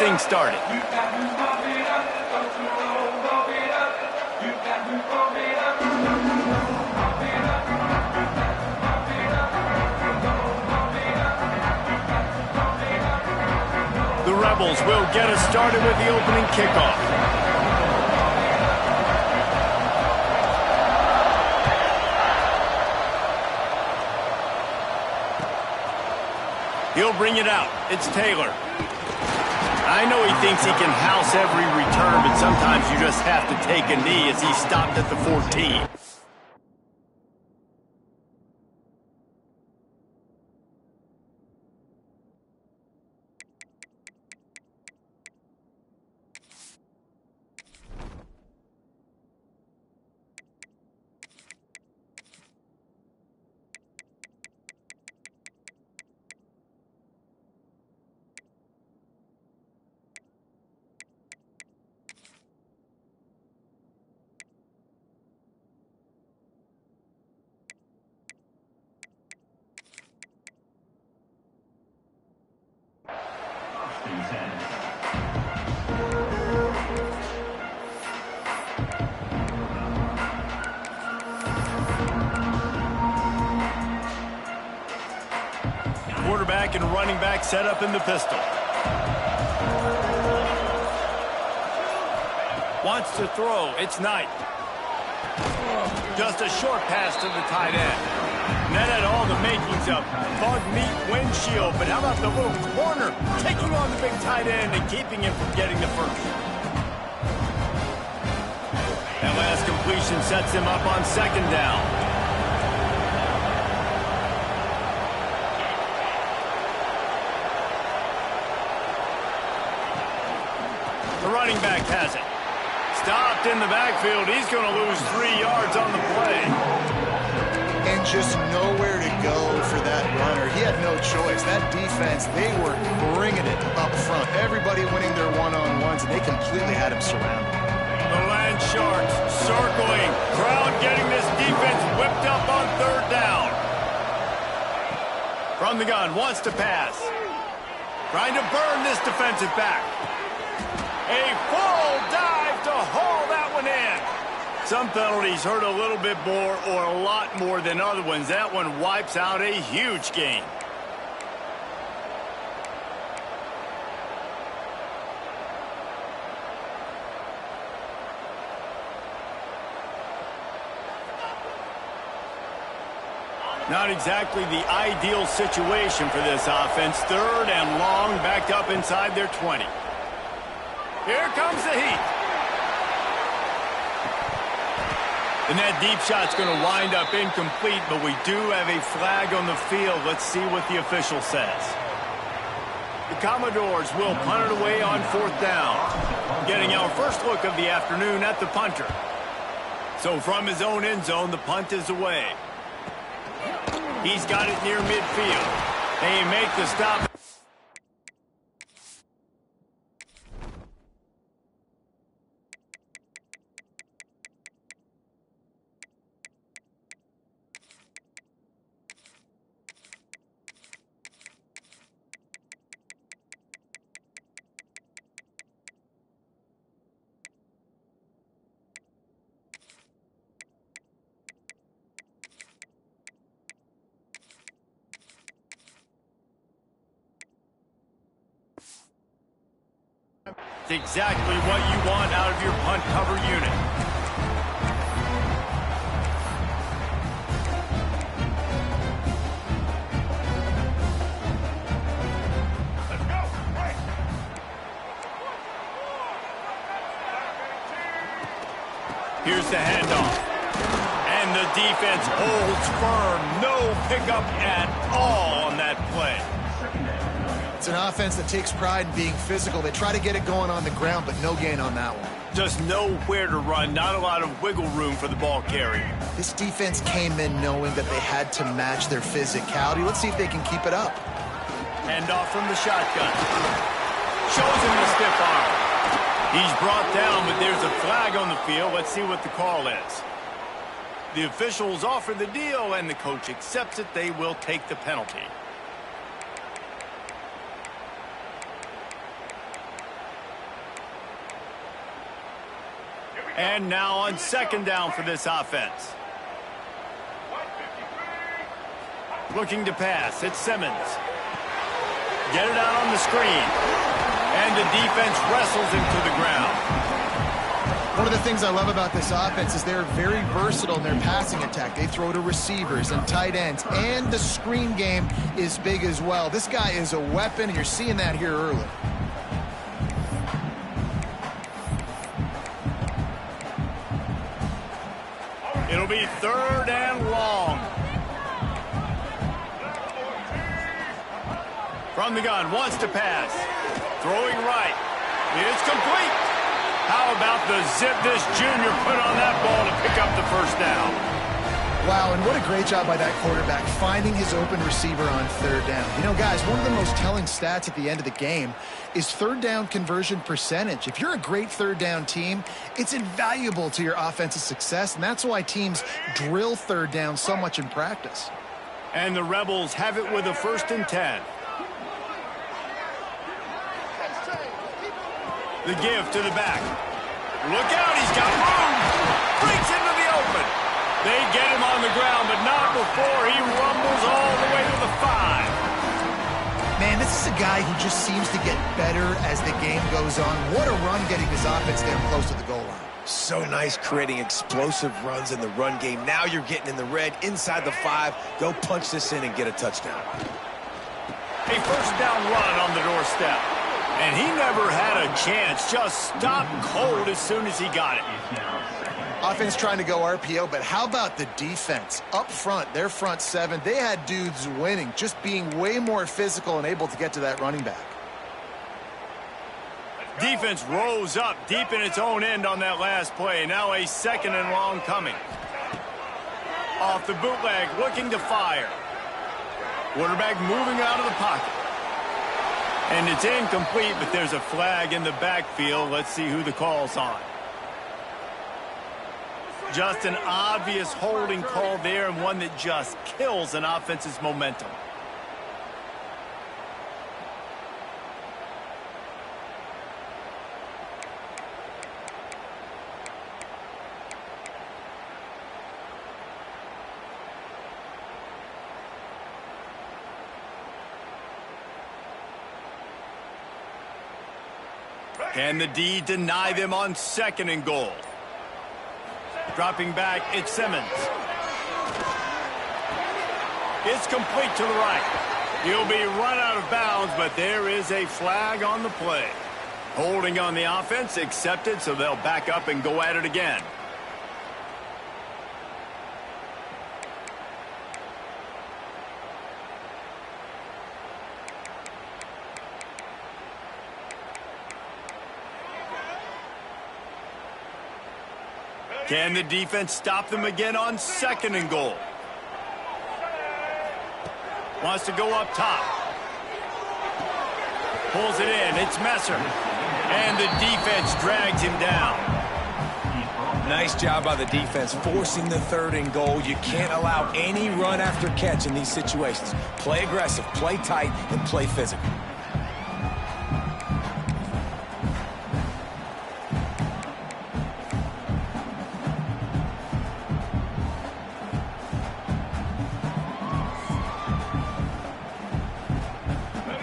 things started. The Rebels will get us started with the opening kickoff. He'll bring it out. It's Taylor. I know he thinks he can house every return, but sometimes you just have to take a knee as he stopped at the 14. Quarterback and running back set up in the pistol. Wants to throw. It's Knight. Just a short pass to the tight end. And that had all the makings of bug meat windshield, but how about the little corner taking on the big tight end and keeping him from getting the first? That last completion sets him up on second down. The running back has it. Stopped in the backfield. He's going to lose 3 yards on the play. And just nowhere to go for that runner. He had no choice. That defense, they were bringing it up front. Everybody winning their one-on-ones, and they completely had him surrounded. The Land Sharks circling. Crowd getting this defense whipped up on third down. From the gun, wants to pass. Trying to burn this defensive back. A full dive to haul that one in. Some penalties hurt a little bit more or a lot more than other ones. That one wipes out a huge game. Not exactly the ideal situation for this offense. Third and long, backed up inside their 20. Here comes the heat. And that deep shot's going to wind up incomplete, but we do have a flag on the field. Let's see what the official says. The Commodores will punt it away on fourth down. Getting our first look of the afternoon at the punter. So from his own end zone, the punt is away. He's got it near midfield. They make the stop. It's exactly what you want out of your punt cover unit. Let's go. Right. Here's the handoff. And the defense holds firm. No pickup at all on that play. It's an offense that takes pride in being physical. They try to get it going on the ground, but no gain on that one. Just nowhere to run, not a lot of wiggle room for the ball carrier. This defense came in knowing that they had to match their physicality. Let's see if they can keep it up. Hand off from the shotgun. Shows him the stiff arm. He's brought down, but there's a flag on the field. Let's see what the call is. The officials offer the deal, and the coach accepts it. They will take the And now on second down for this offense. Looking to pass. It's Simmons. Get it out on the screen. And the defense wrestles him to the ground. One of the things I love about this offense is they're very versatile in their passing attack. They throw to receivers and tight ends, and the screen game is big as well. This guy is a weapon, and you're seeing that here early. It'll be third and long. From the gun, wants to pass. Throwing right. It's complete. How about the zip this junior put on that ball to pick up the first down? Wow, and what a great job by that quarterback finding his open receiver on third down. You know, guys, one of the most telling stats at the end of the game is third down conversion percentage. If you're a great third down team, it's invaluable to your offensive success, and that's why teams drill third down so much in practice. And the Rebels have it with a 1st and 10. The give to the back. Look out, he's got room. Breaks into the open. They get him on the ground, but not before he rumbles all the way to the 5. Man, this is a guy who just seems to get better as the game goes on. What a run getting his offense down close to the goal line. So nice creating explosive runs in the run game. Now you're getting in the red inside the 5. Go punch this in and get a touchdown. A first down run on the doorstep. And he never had a chance. Just stopped cold as soon as he got it. Offense trying to go RPO, but how about the defense? Up front, their front 7, they had dudes winning, just being way more physical and able to get to that running back. Defense rose up deep in its own end on that last play. Now a 2nd and long coming. Off the bootleg, looking to fire. Quarterback moving out of the pocket. And it's incomplete, but there's a flag in the backfield. Let's see who the call's on. Just an obvious holding call there, and one that just kills an offense's momentum. Can the D deny them on 2nd and goal? Dropping back, it's Simmons. It's complete to the right. He'll be run out of bounds, but there is a flag on the play. Holding on the offense, accepted, so they'll back up and go at it again. Can the defense stop them again on 2nd and goal? Wants to go up top. Pulls it in. It's Messer. And the defense drags him down. Nice job by the defense forcing the 3rd and goal. You can't allow any run after catch in these situations. Play aggressive, play tight, and play physical.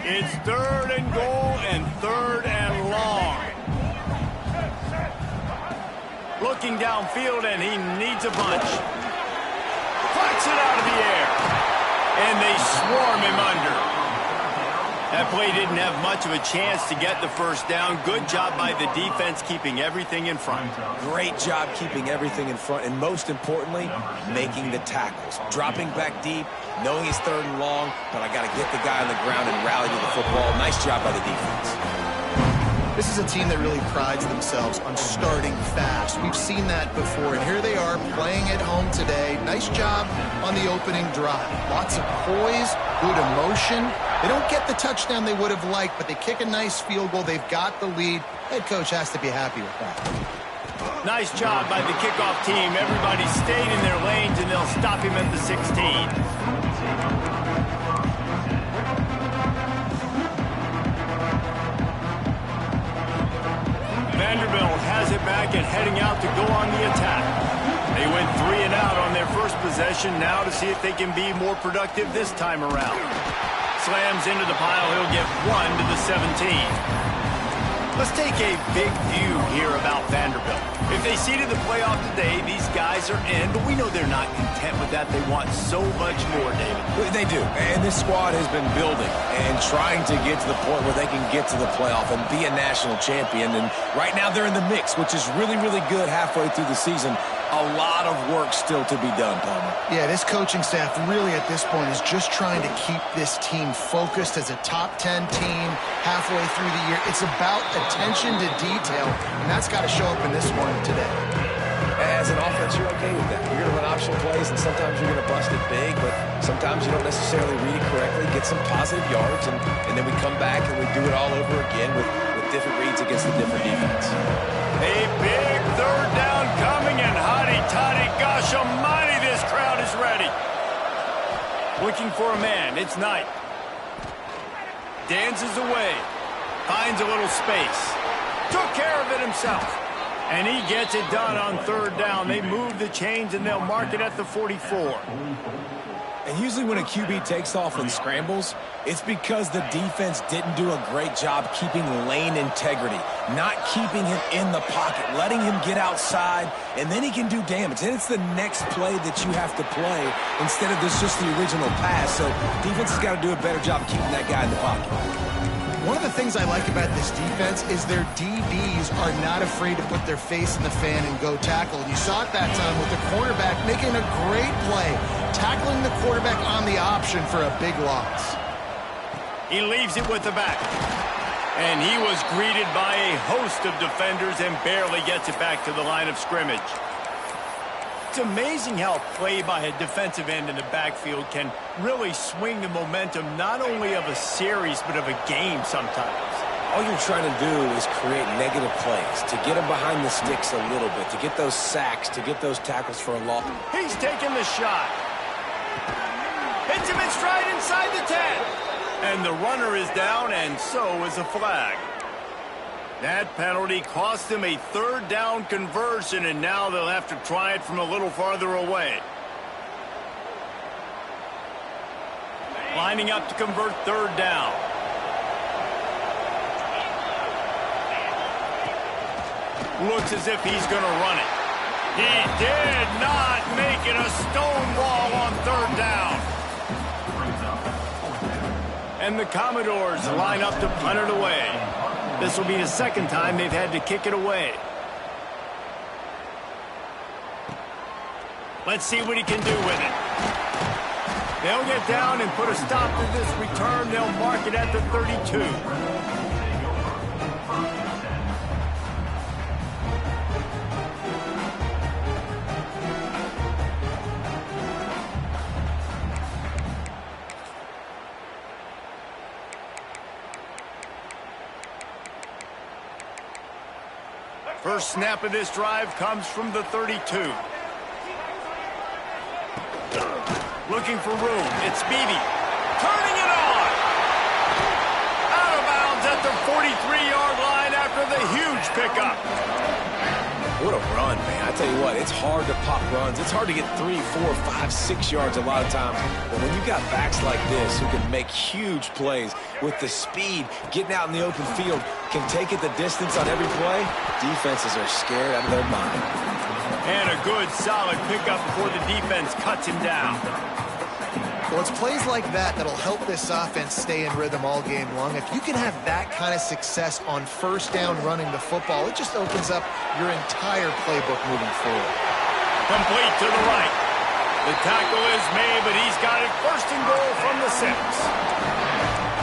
It's 3rd and goal and 3rd and long. Looking downfield, and he needs a bunch. Flicks it out of the air. And they swarm him under. That play didn't have much of a chance to get the first down. Good job by the defense keeping everything in front. Great job keeping everything in front, and most importantly, making the tackles. Dropping back deep, knowing he's 3rd and long, but I got to get the guy on the ground and rally to the football. Nice job by the defense. This is a team that really prides themselves on starting fast. We've seen that before, and here they are playing at home today. Nice job on the opening drive. Lots of poise, good emotion. They don't get the touchdown they would have liked, but they kick a nice field goal. They've got the lead. Head coach has to be happy with that. Nice job by the kickoff team. Everybody stayed in their lanes, and they'll stop him at the 16. Vanderbilt has it back and heading out to go on the attack. They went 3 and out on their first possession, now to see if they can be more productive this time around. Slams into the pile, he'll get 1 to the 17. Let's take a big view here about Vanderbilt. If they seeded the playoff today, these guys are in, but we know they're not content with that. They want so much more, David. They do, and this squad has been building and trying to get to the point where they can get to the playoff and be a national champion. And right now they're in the mix, which is really, really good halfway through the season. A lot of work still to be done, Palmer. Yeah, this coaching staff really at this point is just trying to keep this team focused as a top 10 team halfway through the year. It's about attention to detail, and that's got to show up in this one today. As an offense, you're okay with that. You're going to run option plays, and sometimes you're going to bust it big, but sometimes you don't necessarily read it correctly, get some positive yards, and then we come back and we do it all over again with different reads against the different defense. A big third down coming, and hotty-toddy, gosh almighty, this crowd is ready. Looking for a man, it's Knight. Dances away, finds a little space. Took care of it himself. And he gets it done on third down. They move the chains, and they'll mark it at the 44. And usually when a QB takes off and scrambles, it's because the defense didn't do a great job keeping lane integrity, not keeping him in the pocket, letting him get outside, and then he can do damage. And it's the next play that you have to play instead of just the original pass. So defense has got to do a better job keeping that guy in the pocket. One of the things I like about this defense is their DBs are not afraid to put their face in the fan and go tackle. And you saw it that time with the cornerback making a great play, tackling the quarterback on the option for a big loss. He leaves it with the back. And he was greeted by a host of defenders and barely gets it back to the line of scrimmage. It's amazing how play by a defensive end in the backfield can really swing the momentum not only of a series but of a game sometimes. All you're trying to do is create negative plays, to get them behind the sticks a little bit, to get those sacks, to get those tackles for a loss. He's taking the shot. Hits him in stride inside the 10. And the runner is down, and so is a flag. That penalty cost them a third down conversion, and now they'll have to try it from a little farther away. Lining up to convert third down. Looks as if he's going to run it. He did not make it a stonewall on third down. And the Commodores line up to punt it away. This will be the second time they've had to kick it away. Let's see what he can do with it. They'll get down and put a stop to this return. They'll mark it at the 32. First snap of this drive comes from the 32. Looking for room. It's Beebe. Turning it on. Out of bounds at the 43-yard line after the huge pickup. What a run, man. I tell you what, it's hard to pop runs. It's hard to get 3, 4, 5, 6 yards a lot of times. But when you've got backs like this who can make huge plays with the speed, getting out in the open field, can take it the distance on every play, defenses are scared out of their mind. And a good, solid pickup before the defense cuts him down. Well, it's plays like that that'll help this offense stay in rhythm all game long. If you can have that kind of success on first down running the football, it just opens up your entire playbook moving forward. Complete to the right. The tackle is made, but he's got it first and goal from the 6.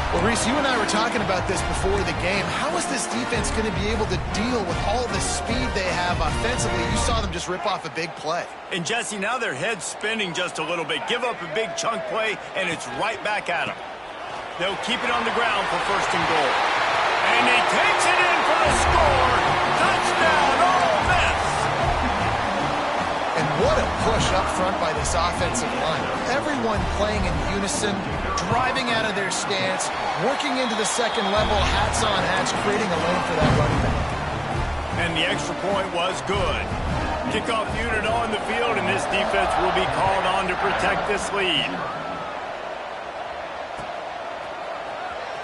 Well, Reese, you and I were talking about this before the game. How is this defense going to be able to deal with all the speed they have offensively? You saw them just rip off a big play. And, Jesse, now their head's spinning just a little bit. Give up a big chunk play, and it's right back at them. They'll keep it on the ground for first and goal. And he takes it in for the score. Touchdown, Ole Miss. And what a push up front by this offensive line. Everyone playing in unison, driving out of their stance, working into the second level, hats on hats, creating a lane for that running back. And the extra point was good. Kickoff unit on the field, and this defense will be called on to protect this lead.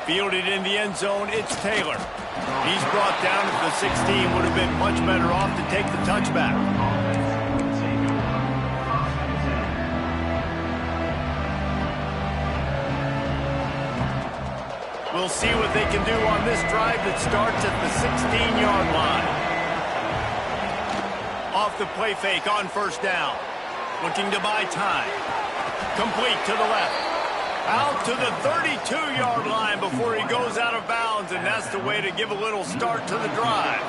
Fielded in the end zone, it's Taylor. He's brought down at the 16. Would have been much better off to take the touchback. We'll see what they can do on this drive that starts at the 16-yard line. Off the play fake on first down. Looking to buy time. Complete to the left. Out to the 32-yard line before he goes out of bounds, and that's the way to give a little start to the drive.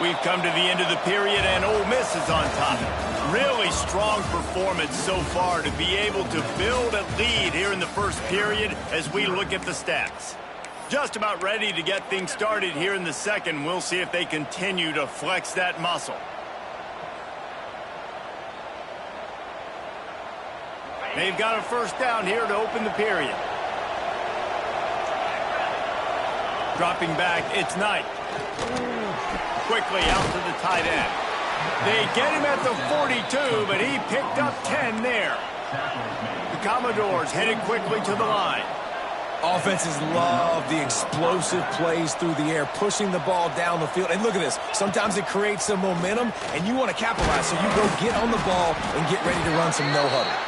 We've come to the end of the period, and Ole Miss is on top. Really strong performance so far to be able to build a lead here in the first period as we look at the stats. Just about ready to get things started here in the second. We'll see if they continue to flex that muscle. They've got a first down here to open the period. Dropping back, it's Knight. Quickly out to the tight end. They get him at the 42, but he picked up 10 there. The Commodores headed quickly to the line. Offenses love the explosive plays through the air, pushing the ball down the field. And look at this. Sometimes it creates some momentum, and you want to capitalize. So you go get on the ball and get ready to run some no-huddle.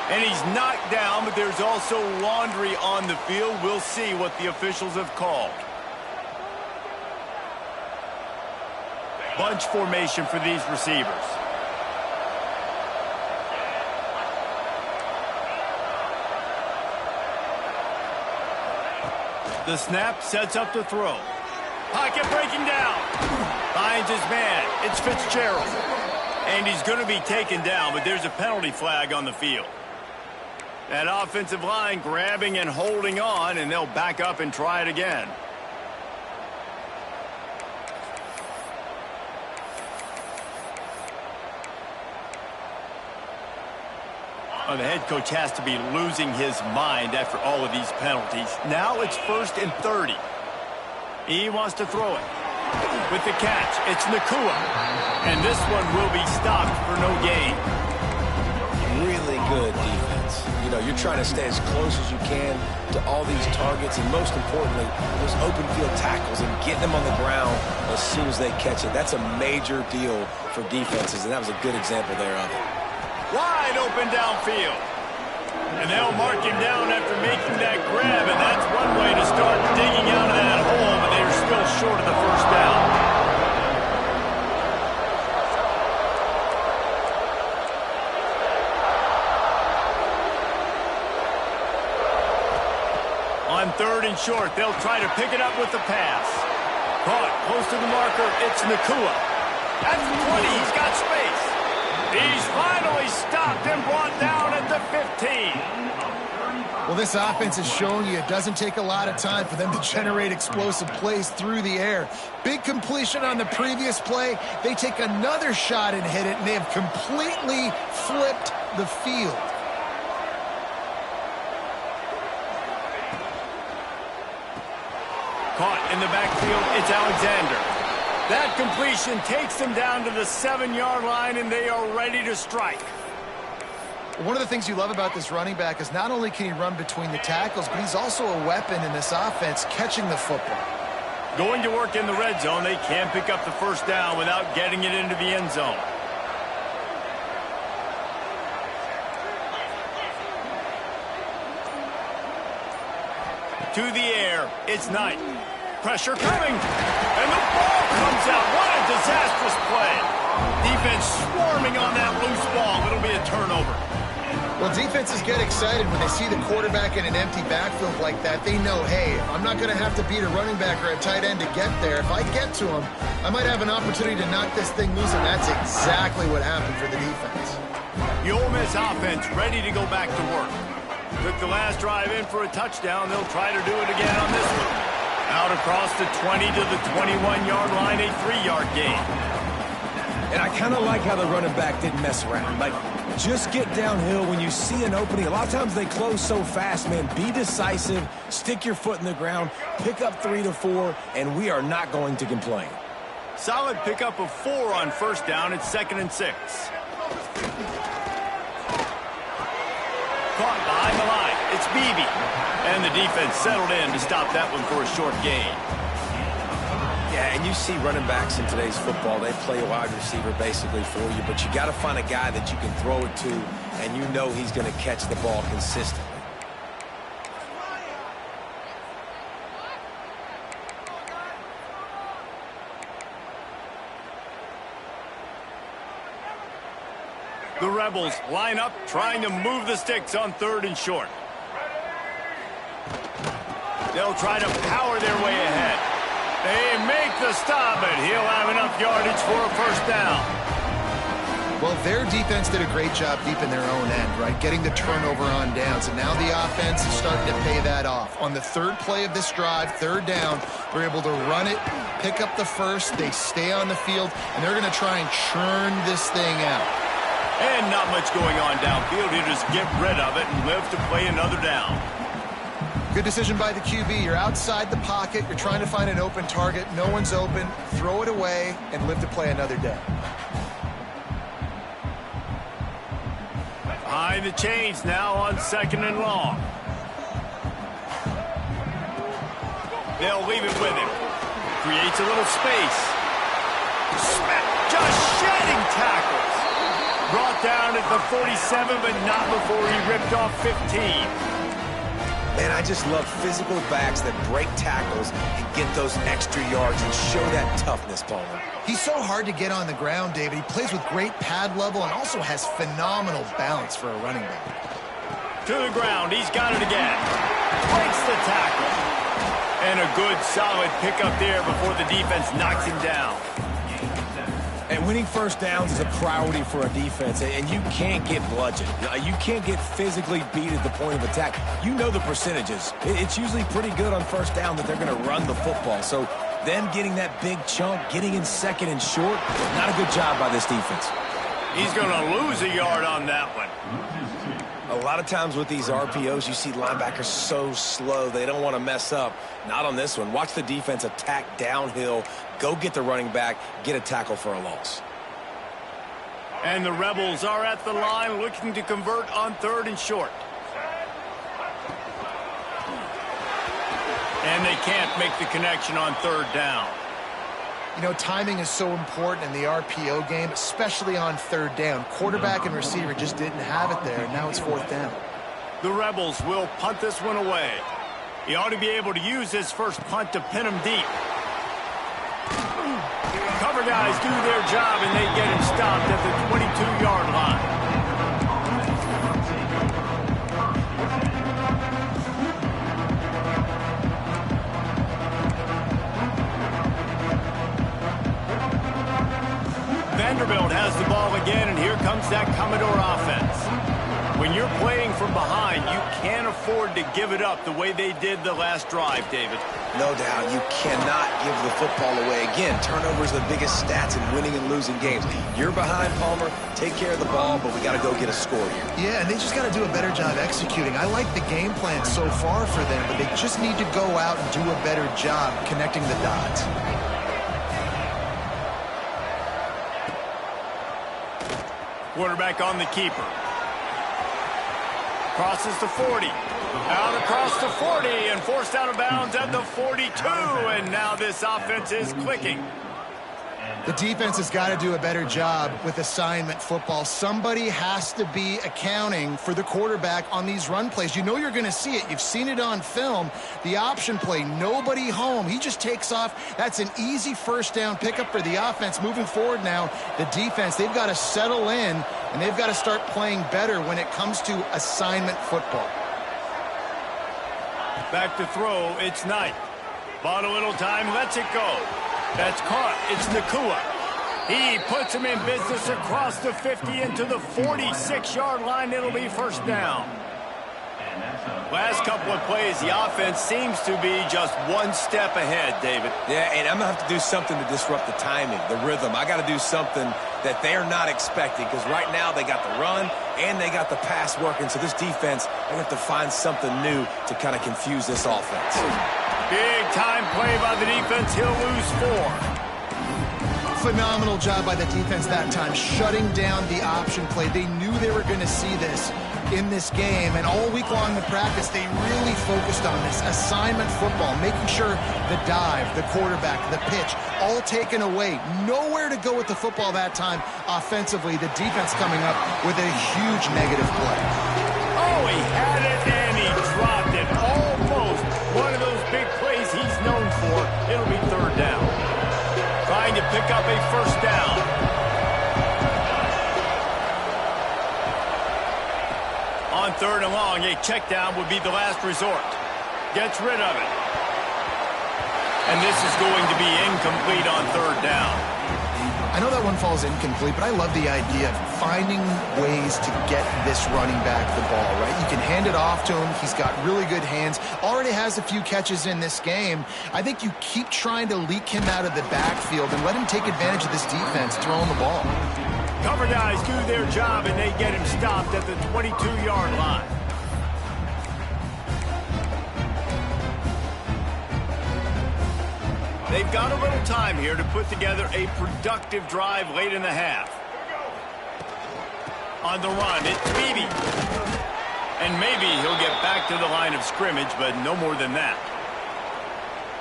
And he's knocked down, but there's also laundry on the field. We'll see what the officials have called. Bunch formation for these receivers. The snap sets up the throw. Pocket breaking down. Finds his man. It's Fitzgerald. And he's going to be taken down, but there's a penalty flag on the field. That offensive line grabbing and holding on, and they'll back up and try it again. The head coach has to be losing his mind after all of these penalties. Now it's 1st and 30. He wants to throw it. With the catch, it's Nakua. And this one will be stopped for no gain. Really good defense. You know, you're trying to stay as close as you can to all these targets, and most importantly, those open field tackles and getting them on the ground as soon as they catch it. That's a major deal for defenses, and that was a good example there of it. Wide open downfield. And they'll mark him down after making that grab, and that's one way to start digging out of that hole, but they're still short of the first down. On 3rd and short, they'll try to pick it up with the pass. Caught close to the marker, it's Nakua. At the 20, he's got space. He's finally stopped and brought down at the 15. Well, this offense is showing you it doesn't take a lot of time for them to generate explosive plays through the air. Big completion on the previous play. They take another shot and hit it, and they have completely flipped the field. Caught in the backfield, it's Alexander. That completion takes them down to the 7-yard line, and they are ready to strike. One of the things you love about this running back is not only can he run between the tackles, but he's also a weapon in this offense, catching the football. Going to work in the red zone, they can't pick up the first down without getting it into the end zone. To the air, it's Knight. Pressure coming, and the ball comes out. What a disastrous play. Defense swarming on that loose ball. It'll be a turnover. Well, defenses get excited when they see the quarterback in an empty backfield like that. They know, hey, I'm not going to have to beat a running back or a tight end to get there. If I get to him, I might have an opportunity to knock this thing loose, and that's exactly what happened for the defense. The Ole Miss offense ready to go back to work. Took the last drive in for a touchdown. They'll try to do it again on this one. Out across the 20 to the 21-yard line, a 3-yard gain. And I kind of like how the running back didn't mess around. Like, just get downhill when you see an opening. A lot of times they close so fast, man. Be decisive, stick your foot in the ground, pick up 3 to 4, and we are not going to complain. Solid pickup of 4 on first down. It's 2nd and 6. Caught behind the line. It's Beebe. And the defense settled in to stop that one for a short gain. Yeah, and you see running backs in today's football, they play a wide receiver basically for you, but you got to find a guy that you can throw it to, and you know he's going to catch the ball consistently. The Rebels line up, trying to move the sticks on 3rd and short. They'll try to power their way ahead. They make the stop, and he'll have enough yardage for a first down. Well, their defense did a great job deep in their own end, right? Getting the turnover on downs, and now the offense is starting to pay that off. On the 3rd play of this drive, 3rd down, they're able to run it, pick up the first, they stay on the field, and they're going to try and churn this thing out. And not much going on downfield. You just get rid of it and live to play another down. Good decision by the QB. You're outside the pocket. You're trying to find an open target. No one's open. Throw it away and live to play another day. Behind the chains now on 2nd and long. They'll leave it with him. Creates a little space. Just shedding tackles. Brought down at the 47, but not before he ripped off 15. Man, I just love physical backs that break tackles and get those extra yards and show that toughness, Palmer. He's so hard to get on the ground, David. He plays with great pad level and also has phenomenal balance for a running back. To the ground, he's got it again. Breaks the tackle. And a good, solid pickup there before the defense knocks him down. And winning first downs is a priority for a defense, and you can't get bludgeoned. You can't get physically beat at the point of attack. You know the percentages. It's usually pretty good on first down that they're going to run the football. So them getting that big chunk, getting in 2nd and short, not a good job by this defense. He's going to lose a yard on that one. A lot of times with these RPOs, you see linebackers so slow, they don't want to mess up. Not on this one. Watch the defense attack downhill, go get the running back, get a tackle for a loss. And the Rebels are at the line looking to convert on 3rd and short. And they can't make the connection on 3rd down. You know, timing is so important in the RPO game, especially on 3rd down. Quarterback and receiver just didn't have it there, and now it's 4th down. The Rebels will punt this one away. He ought to be able to use his first punt to pin him deep. Cover guys do their job, and they get him stopped at the 22-yard line. Vanderbilt has the ball again, and here comes that Commodore offense. When you're playing from behind, you can't afford to give it up the way they did the last drive, David. No doubt, you cannot give the football away. Again, turnovers are the biggest stats in winning and losing games. You're behind, Palmer, take care of the ball, but we got to go get a score here. Yeah, and they just got to do a better job executing. I like the game plan so far for them, but they just need to go out and do a better job connecting the dots. Quarterback on the keeper. Crosses the 40. Out across the 40 and forced out of bounds at the 42. And now this offense is clicking. The defense has got to do a better job with assignment football. Somebody has to be accounting for the quarterback on these run plays. You know you're going to see it. You've seen it on film. The option play, nobody home. He just takes off. That's an easy first down pickup for the offense. Moving forward now, the defense, they've got to settle in, and they've got to start playing better when it comes to assignment football. Back to throw, it's Knight. Bought a little time, lets it go. That's caught. It's Nakua. He puts him in business across the 50 into the 46-yard line. It'll be first down. Last couple of plays, the offense seems to be just one step ahead, David. Yeah, and I'm going to have to do something to disrupt the timing, the rhythm. I got to do something that they're not expecting, because right now they got the run and they got the pass working. So this defense, they have to find something new to kind of confuse this offense. Big time play by the defense. He'll lose 4. Phenomenal job by the defense that time, shutting down the option play. They knew they were going to see this in this game, and all week long in practice, they really focused on this assignment football, making sure the dive, the quarterback, the pitch, all taken away. Nowhere to go with the football that time offensively. The defense coming up with a huge negative play. Oh, he had it and he dropped it. Almost one of those big plays he's known for. It'll be third down. Trying to pick up a first down. On third and long, a check down would be the last resort. Gets rid of it. And this is going to be incomplete on third down. I know that one falls incomplete, but I love the idea of finding ways to get this running back the ball, right? You can hand it off to him. He's got really good hands. Already has a few catches in this game. I think you keep trying to leak him out of the backfield and let him take advantage of this defense throwing the ball. Cover guys do their job, and they get him stopped at the 22-yard line. They've got a little time here to put together a productive drive late in the half. On the run, it's Beebe. And maybe he'll get back to the line of scrimmage, but no more than that.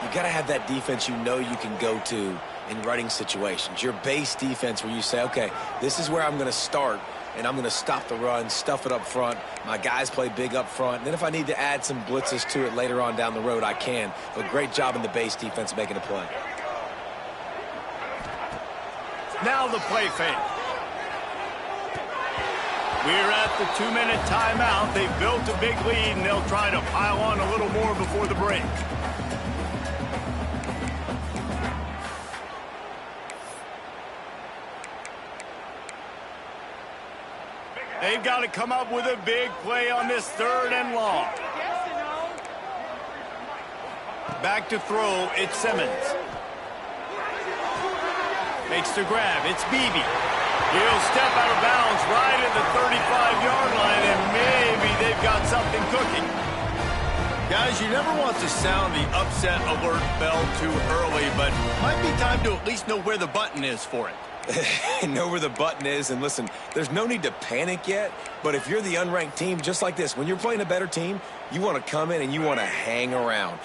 You got to have that defense you know you can go to in running situations. Your base defense where you say, okay, this is where I'm going to start, and I'm going to stop the run, stuff it up front. My guys play big up front. And then if I need to add some blitzes to it later on down the road, I can. But great job in the base defense making a play. Now the play fake. We're at the 2-minute timeout. They've built a big lead, and they'll try to pile on a little more before the break. They've got to come up with a big play on this third and long. Back to throw, it's Simmons. Makes the grab, it's Beebe. He'll step out of bounds right at the 35-yard line, and maybe they've got something cooking. Guys, you never want to sound the upset alert bell too early, but might be time to at least know where the button is for it. Know where the button is, and listen, there's no need to panic yet, but if you're the unranked team, just like this, when you're playing a better team, you want to come in and you want to hang around,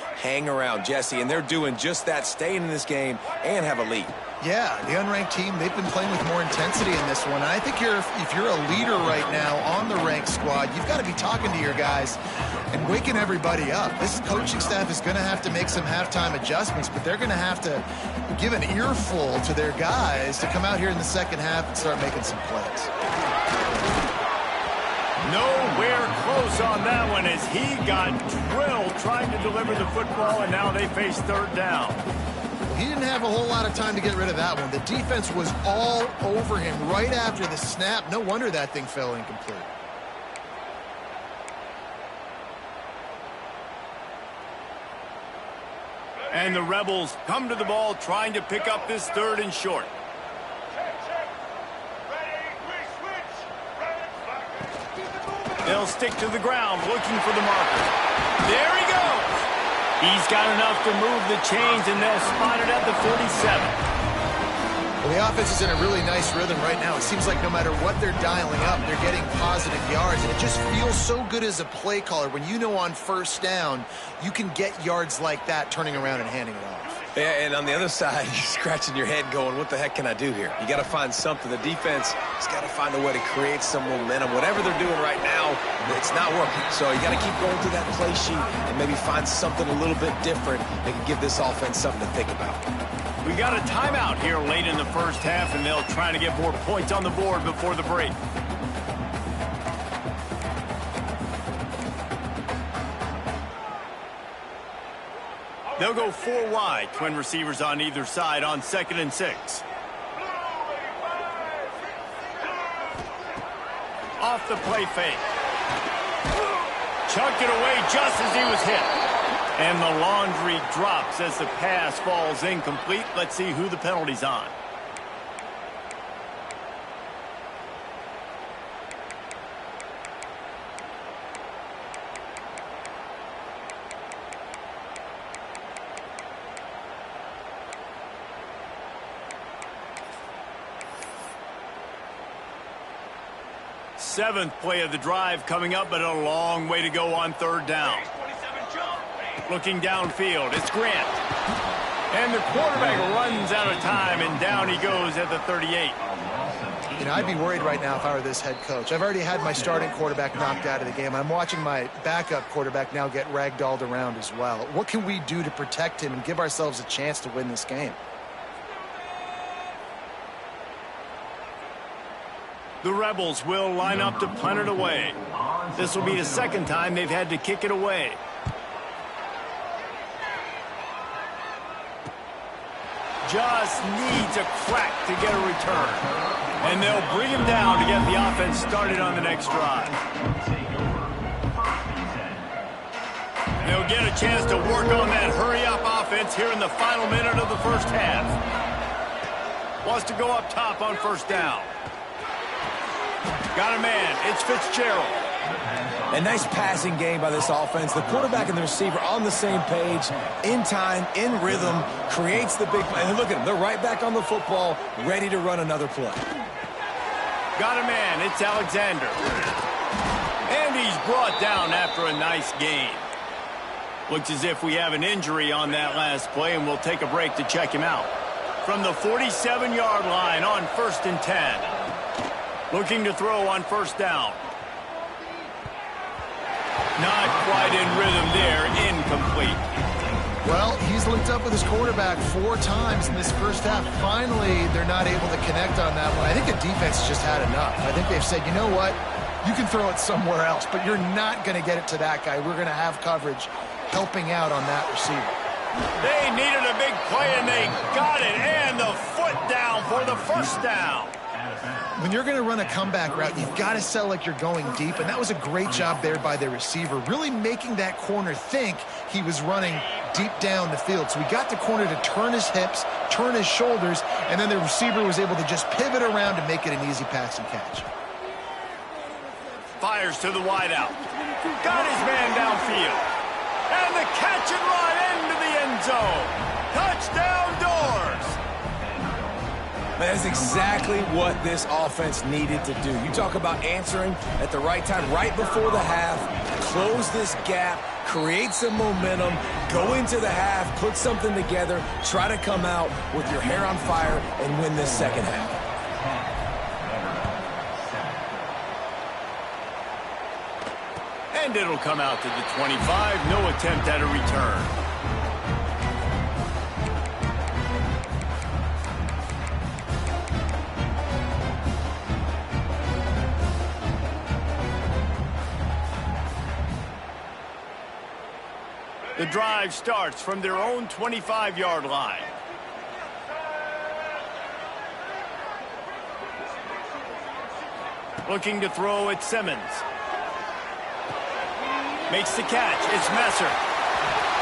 Jesse, and they're doing just that, staying in this game and have a lead. Yeah, the unranked team, they've been playing with more intensity in this one. And I think if you're a leader right now on the ranked squad, you've got to be talking to your guys and waking everybody up. This coaching staff is going to have to make some halftime adjustments, but they're going to have to give an earful to their guys to come out here in the second half and start making some plays. Nowhere close on that one as he got drilled trying to deliver the football, and now they face third down. He didn't have a whole lot of time to get rid of that one. The defense was all over him right after the snap. No wonder that thing fell incomplete. And the Rebels come to the ball trying to pick up this third and short. They'll stick to the ground looking for the marker. There he goes. He's got enough to move the chains, and they'll spot it at the 47. Well, the offense is in a really nice rhythm right now. It seems like no matter what they're dialing up, they're getting positive yards, and it just feels so good as a play caller when you know on first down you can get yards like that turning around and handing it off. Yeah, and on the other side, you're scratching your head going, what the heck can I do here? You got to find something. The defense has got to find a way to create some momentum. Whatever they're doing right now, it's not working. So you got to keep going through that play sheet and maybe find something a little bit different that can give this offense something to think about. We got a timeout here late in the first half, and they'll try to get more points on the board before the break. They'll go 4 wide, twin receivers on either side on 2nd and 6. Off the play fake. Chucked it away just as he was hit. And the laundry drops as the pass falls incomplete. Let's see who the penalty's on. 7th play of the drive coming up, but a long way to go on 3rd down. Looking downfield, it's Grant. And the quarterback runs out of time, and down he goes at the 38. You know, I'd be worried right now if I were this head coach. I've already had my starting quarterback knocked out of the game. I'm watching my backup quarterback now get ragdolled around as well. What can we do to protect him and give ourselves a chance to win this game? The Rebels will line up to punt it away. This will be the 2nd time they've had to kick it away. Just needs a crack to get a return. And they'll bring him down to get the offense started on the next drive. They'll get a chance to work on that hurry-up offense here in the final minute of the 1st half. Wants to go up top on 1st down. Got a man. It's Fitzgerald. A nice passing game by this offense. The quarterback and the receiver on the same page, in time, in rhythm, creates the big play. And look at them. They're right back on the football, ready to run another play. Got a man. It's Alexander. And he's brought down after a nice gain. Looks as if we have an injury on that last play, and we'll take a break to check him out. From the 47-yard line on 1st and 10. Looking to throw on 1st down. Not quite in rhythm there. Incomplete. Well, he's linked up with his quarterback 4 times in this 1st half. Finally, they're not able to connect on that one. I think the defense just had enough. I think they've said, you know what? You can throw it somewhere else, but you're not going to get it to that guy. We're going to have coverage helping out on that receiver. They needed a big play, and they got it. And the foot down for the 1st down. When you're going to run a comeback route, you've got to sell like you're going deep, and that was a great job there by the receiver, really making that corner think he was running deep down the field. So we got the corner to turn his hips, turn his shoulders, and then the receiver was able to just pivot around and make it an easy pass and catch. Fires to the wideout. Got his man downfield. And the catch and run into the end zone. Touchdown Doors. That's exactly what this offense needed to do. You talk about answering at the right time, right before the half, close this gap, create some momentum, go into the half, put something together, try to come out with your hair on fire and win this 2nd half. And it'll come out to the 25. No attempt at a return. The drive starts from their own 25-yard line. Looking to throw at Simmons. Makes the catch. It's Messer.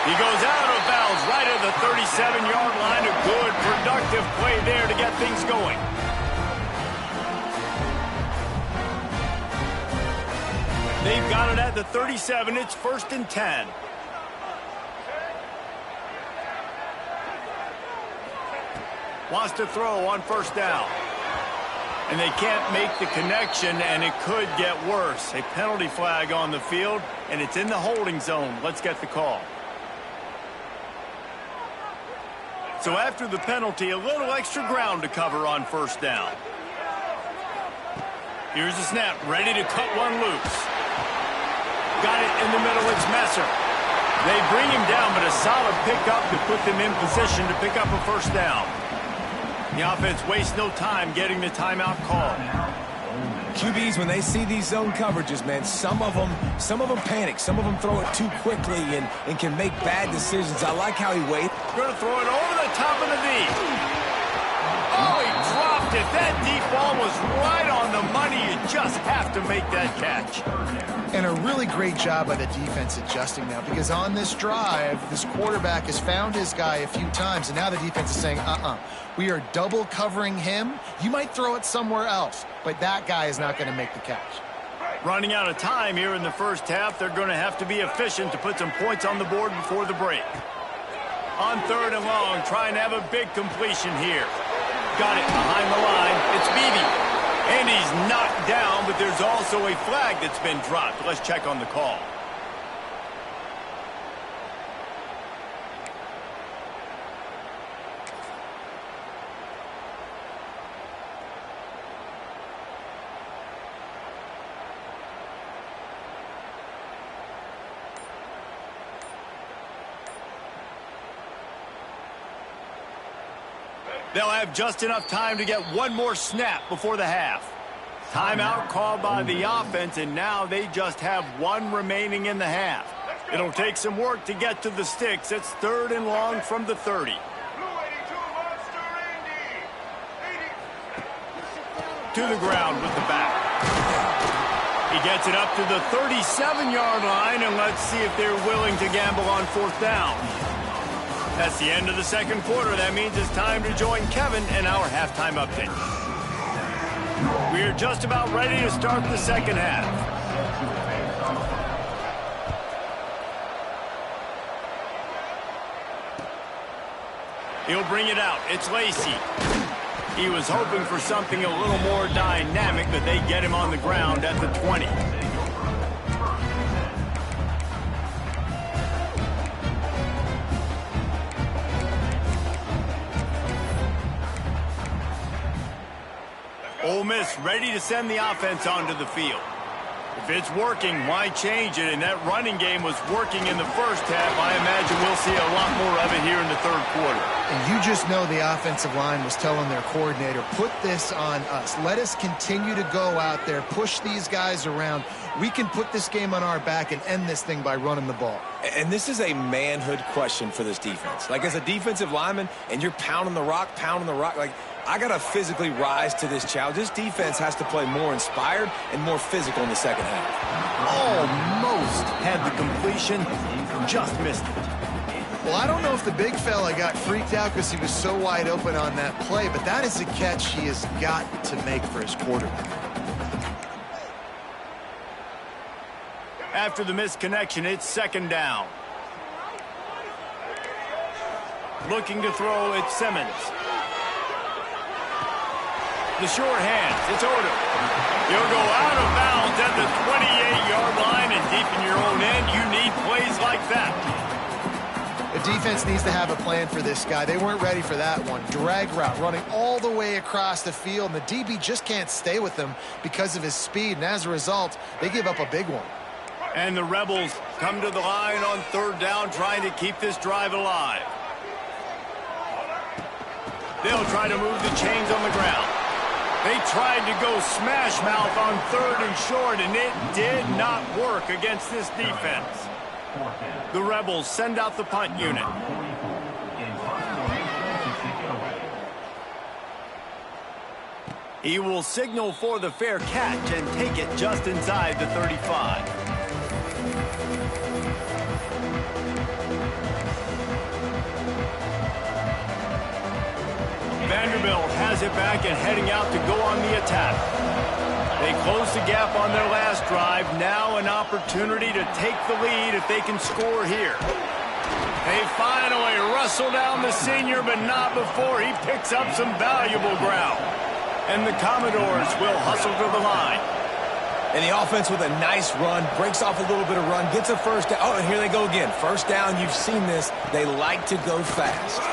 He goes out of bounds right at the 37-yard line. A good, productive play there to get things going. They've got it at the 37. It's 1st and 10. Wants to throw on 1st down. And they can't make the connection, and it could get worse. A penalty flag on the field, and it's in the holding zone. Let's get the call. So after the penalty, a little extra ground to cover on 1st down. Here's the snap, ready to cut one loose. Got it in the middle, it's Messer. They bring him down, but a solid pickup to put them in position to pick up a 1st down. The offense wastes no time getting the timeout called. QBs, when they see these zone coverages, man, some of them panic. Some of them throw it too quickly and can make bad decisions. I like how he waits. Going to throw it over the top of the deep. Oh, he dropped it. That deep ball was right on the money. You just have to make that catch. And a really great job by the defense adjusting now, because on this drive, this quarterback has found his guy a few times, and now the defense is saying, we are double covering him. You might throw it somewhere else, but that guy is not going to make the catch. Running out of time here in the 1st half, they're going to have to be efficient to put some points on the board before the break. On 3rd and long, trying to have a big completion here. Got it behind the line. It's Beebe. And he's knocked down, but there's also a flag that's been dropped. Let's check on the call. They'll have just enough time to get one more snap before the half. Timeout called by the offense, and now they just have one remaining in the half. It'll take some work to get to the sticks. It's 3rd and long from the 30. To the ground with the back. He gets it up to the 37-yard line, and let's see if they're willing to gamble on 4th down. That's the end of the second quarter. That means it's time to join Kevin in our halftime update. We're just about ready to start the second half. He'll bring it out. It's Lacey. He was hoping for something a little more dynamic, but they get him on the ground at the 20. Ole Miss ready to send the offense onto the field. If it's working, why change it? And that running game was working in the first half. I imagine we'll see a lot more of it here in the third quarter. And you just know the offensive line was telling their coordinator, put this on us. Let us continue to go out there, push these guys around. We can put this game on our back and end this thing by running the ball. And this is a manhood question for this defense. Like, as a defensive lineman, and you're pounding the rock, like, I got to physically rise to this challenge. This defense has to play more inspired and more physical in the second half. Almost had the completion, just missed it. Well, I don't know if the big fella got freaked out because he was so wide open on that play, but that is a catch he has got to make for his quarterback. After the misconnection, it's 2nd down. Looking to throw, it's Simmons. The short hands, it's Odom. He'll go out of bounds at the 28-yard line, and deep in your own end, you need plays like that. The defense needs to have a plan for this guy. They weren't ready for that one. Drag route, running all the way across the field, and the DB just can't stay with him because of his speed, and as a result, they give up a big one. And the Rebels come to the line on 3rd down, trying to keep this drive alive. They'll try to move the chains on the ground. They tried to go smash mouth on 3rd and short, and it did not work against this defense. The Rebels send out the punt unit. He will signal for the fair catch and take it just inside the 35. Vanderbilt has it back and heading out to go on the attack. They close the gap on their last drive. Now an opportunity to take the lead if they can score here. They finally wrestle down the senior, but not before he picks up some valuable ground. And the Commodores will hustle to the line. And the offense with a nice run, breaks off a little bit of run, gets a first down. Oh, and here they go again. First down, you've seen this. They like to go fast.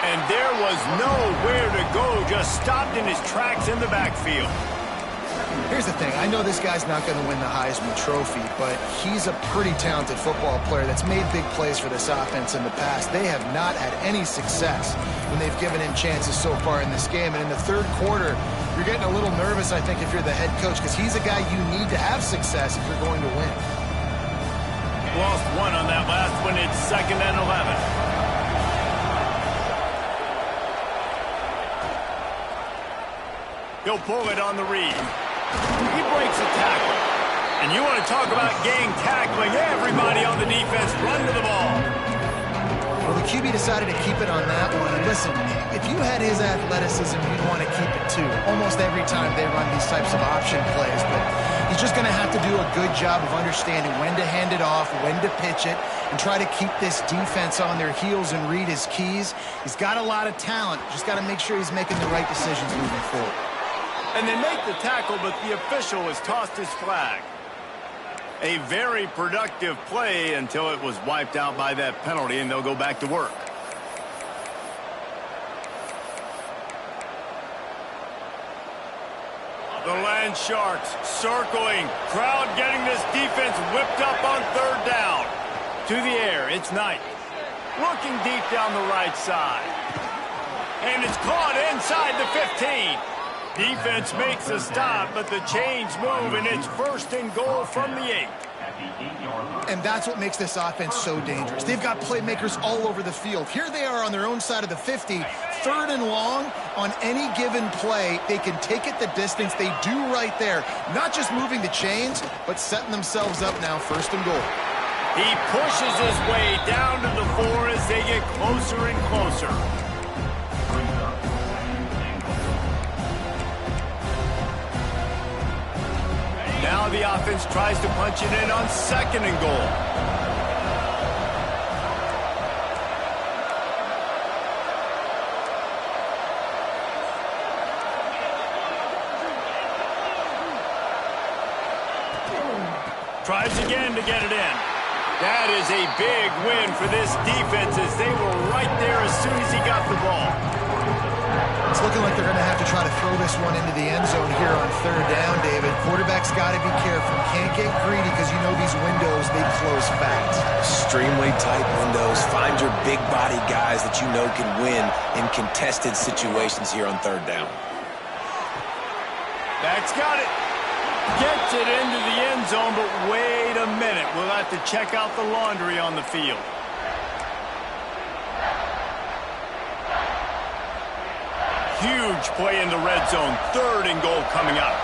And there was nowhere to go, just stopped in his tracks in the backfield. Here's the thing. I know this guy's not going to win the Heisman Trophy, but he's a pretty talented football player that's made big plays for this offense in the past. They have not had any success when they've given him chances so far in this game. And in the third quarter, you're getting a little nervous, I think, if you're the head coach, because he's a guy you need to have success if you're going to win. Lost one on that last one. It's 2nd and 11. He'll pull it on the read. He breaks a tackle. And you want to talk about gang tackling. Everybody on the defense run to the ball. Well, the QB decided to keep it on that one. And listen, if you had his athleticism, you'd want to keep it too. Almost every time they run these types of option plays. But he's just going to have to do a good job of understanding when to hand it off, when to pitch it, and try to keep this defense on their heels and read his keys. He's got a lot of talent. Just got to make sure he's making the right decisions moving forward. And they make the tackle, but the official has tossed his flag. A very productive play until it was wiped out by that penalty, and they'll go back to work. The Land Sharks circling. Crowd getting this defense whipped up on third down. To the air, it's Knight. Looking deep down the right side. And it's caught inside the 15. Defense makes a stop, but the chains move, and it's first and goal from the 8. And that's what makes this offense so dangerous. They've got playmakers all over the field. Here they are on their own side of the 50, third and long. On any given play, they can take it the distance. They do right there. Not just moving the chains, but setting themselves up now, first and goal. He pushes his way down to the 4 as they get closer and closer. Now the offense tries to punch it in on second and goal. Tries again to get it in. That is a big win for this defense as they were right there as soon as he got the ball. It's looking like they're going to have to try to throw this one into the end zone here on third down, David. Quarterback's got to be careful. Can't get greedy because you know these windows, they close fast. Extremely tight windows. Find your big body guys that you know can win in contested situations here on third down. Back's got it. Gets it into the end zone, but wait a minute. We'll have to check out the laundry on the field. Huge play in the red zone. Third and goal coming up.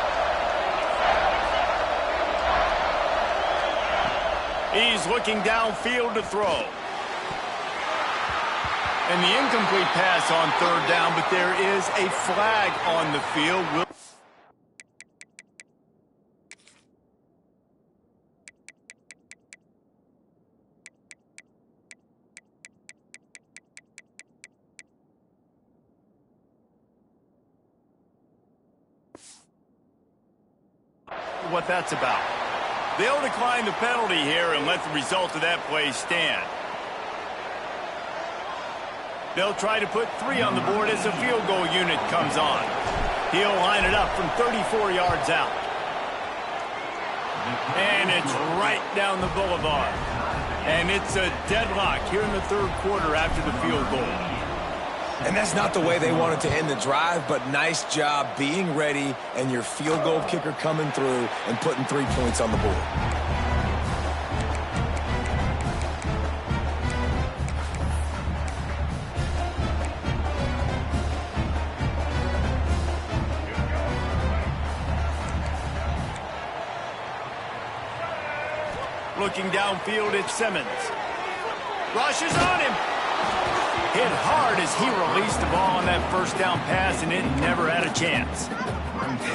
He's looking downfield to throw. And the incomplete pass on third down, but there is a flag on the field. What that's about. They'll decline the penalty here and let the result of that play stand. They'll try to put 3 on the board as the field goal unit comes on. He'll line it up from 34 yards out. And it's right down the boulevard. And it's a deadlock here in the third quarter after the field goal. And that's not the way they wanted to end the drive, but nice job being ready and your field goal kicker coming through and putting 3 points on the board. Looking downfield at Simmons. Rushes on him. Hit hard as he released the ball on that first down pass, and it never had a chance.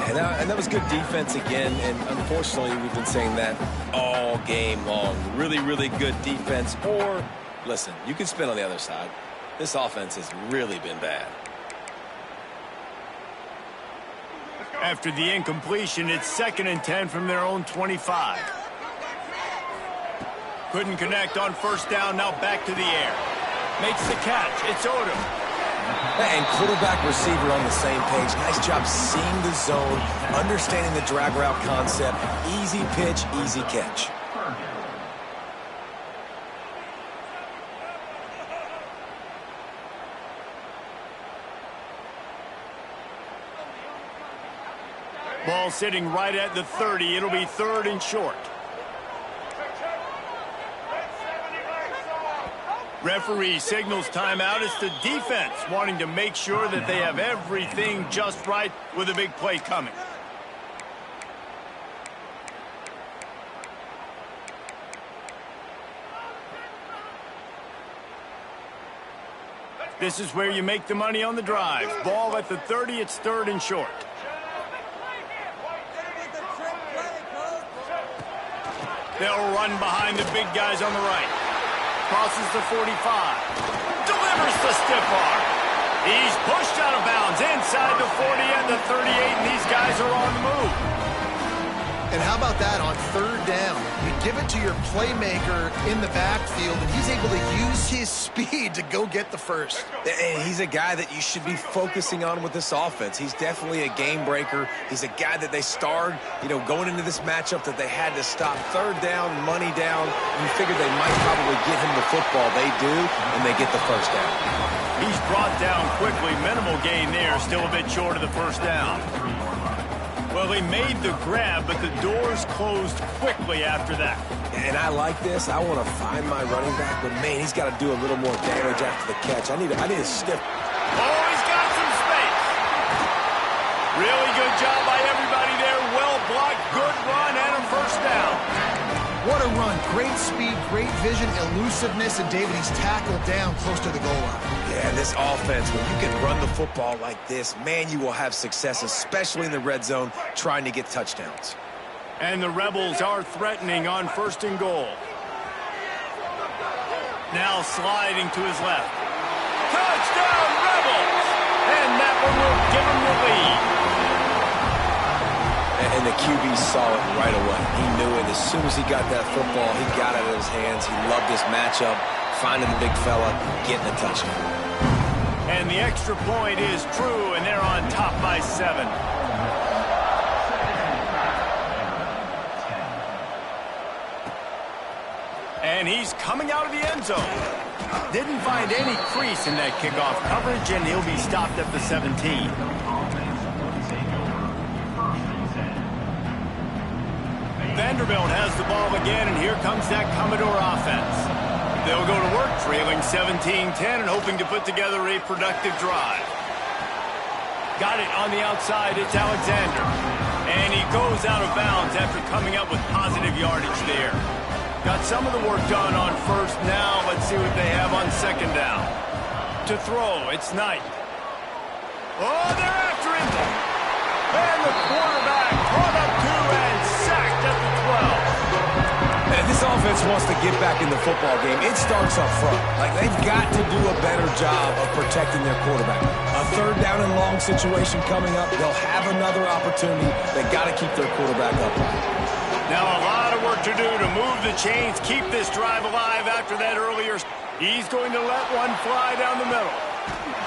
And that was good defense again, and unfortunately we've been saying that all game long. Really, really good defense. Or, listen, you can spin on the other side. This offense has really been bad. After the incompletion, it's 2nd and 10 from their own 25. Couldn't connect on first down, now back to the air. Makes the catch. It's Odom. And quarterback receiver on the same page. Nice job seeing the zone, understanding the drag route concept. Easy pitch, easy catch. Ball sitting right at the 30. It'll be 3rd and short. Referee signals timeout. It's the defense wanting to make sure that they have everything just right with a big play coming. This is where you make the money on the drives. Ball at the 30. It's 3rd and short. They'll run behind the big guys on the right. Crosses the 45. Delivers the stiff arm. He's pushed out of bounds inside the 40 and the 38, and these guys are on the move. And how about that on third down? You give it to your playmaker in the backfield, and he's able to use his speed to go get the first. And he's a guy that you should be focusing on with this offense. He's definitely a game breaker. He's a guy that they starred, going into this matchup that they had to stop. Third down, money down. You figured they might probably give him the football. They do, and they get the first down. He's brought down quickly. Minimal gain there. Still a bit short of the first down. Well, he made the grab, but the doors closed quickly after that. And I like this. I want to find my running back, but, man, he's got to do a little more damage after the catch. I need a stiff. Oh, he's got some space. Really good job by everybody there. Well blocked, good run, and a first down. What a run. Great speed, great vision, elusiveness, and David, he's tackled down close to the goal line. Yeah, this offense, when you can run the football like this, man, you will have success, especially in the red zone, trying to get touchdowns. And the Rebels are threatening on first and goal. Now sliding to his left. Touchdown, Rebels! And that one will give him the lead. And the QB saw it right away. He knew it. As soon as he got that football, he got it in his hands. He loved this matchup, finding the big fella, getting a touchdown. And the extra point is true, and they're on top by 7. And he's coming out of the end zone. Didn't find any crease in that kickoff coverage, and he'll be stopped at the 17. Vanderbilt has the ball again, and here comes that Commodore offense. They'll go to work trailing 17-10 and hoping to put together a productive drive. Got it on the outside. It's Alexander. And he goes out of bounds after coming up with positive yardage there. Got some of the work done on first. Now let's see what they have on second down. To throw, it's Knight. Oh, they're after him. And the quarterback brought up 2 and sacked at the 12. And this offense wants to get back in the football game. It starts up front. Like, they've got to do a better job of protecting their quarterback. A third down and long situation coming up. They'll have another opportunity. They got to keep their quarterback upright. Now a lot of work to do to move the chains, keep this drive alive after that earlier. He's going to let one fly down the middle.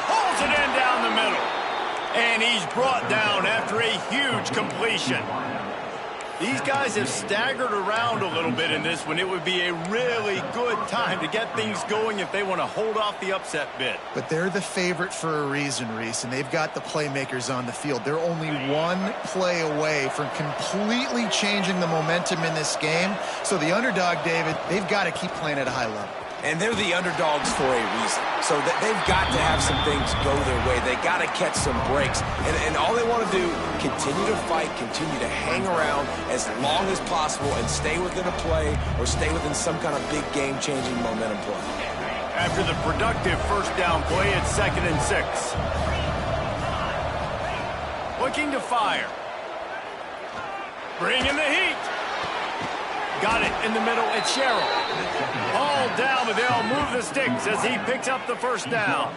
Pulls it in down the middle. And he's brought down after a huge completion. These guys have staggered around a little bit in this one. It would be a really good time to get things going if they want to hold off the upset bid. But they're the favorite for a reason, Reese, and they've got the playmakers on the field. They're only one play away from completely changing the momentum in this game. So the underdog, David, they've got to keep playing at a high level. And they're the underdogs for a reason. So they've got to have some things go their way. They got to catch some breaks. And all they want to do, continue to fight, continue to hang around as long as possible and stay within a play or stay within some kind of big game-changing momentum play. After the productive first down play, it's 2nd and 6. Looking to fire. Bring in the heat. Got it in the middle. It's Sherrill. All down, but they'll move the sticks as he picks up the first down.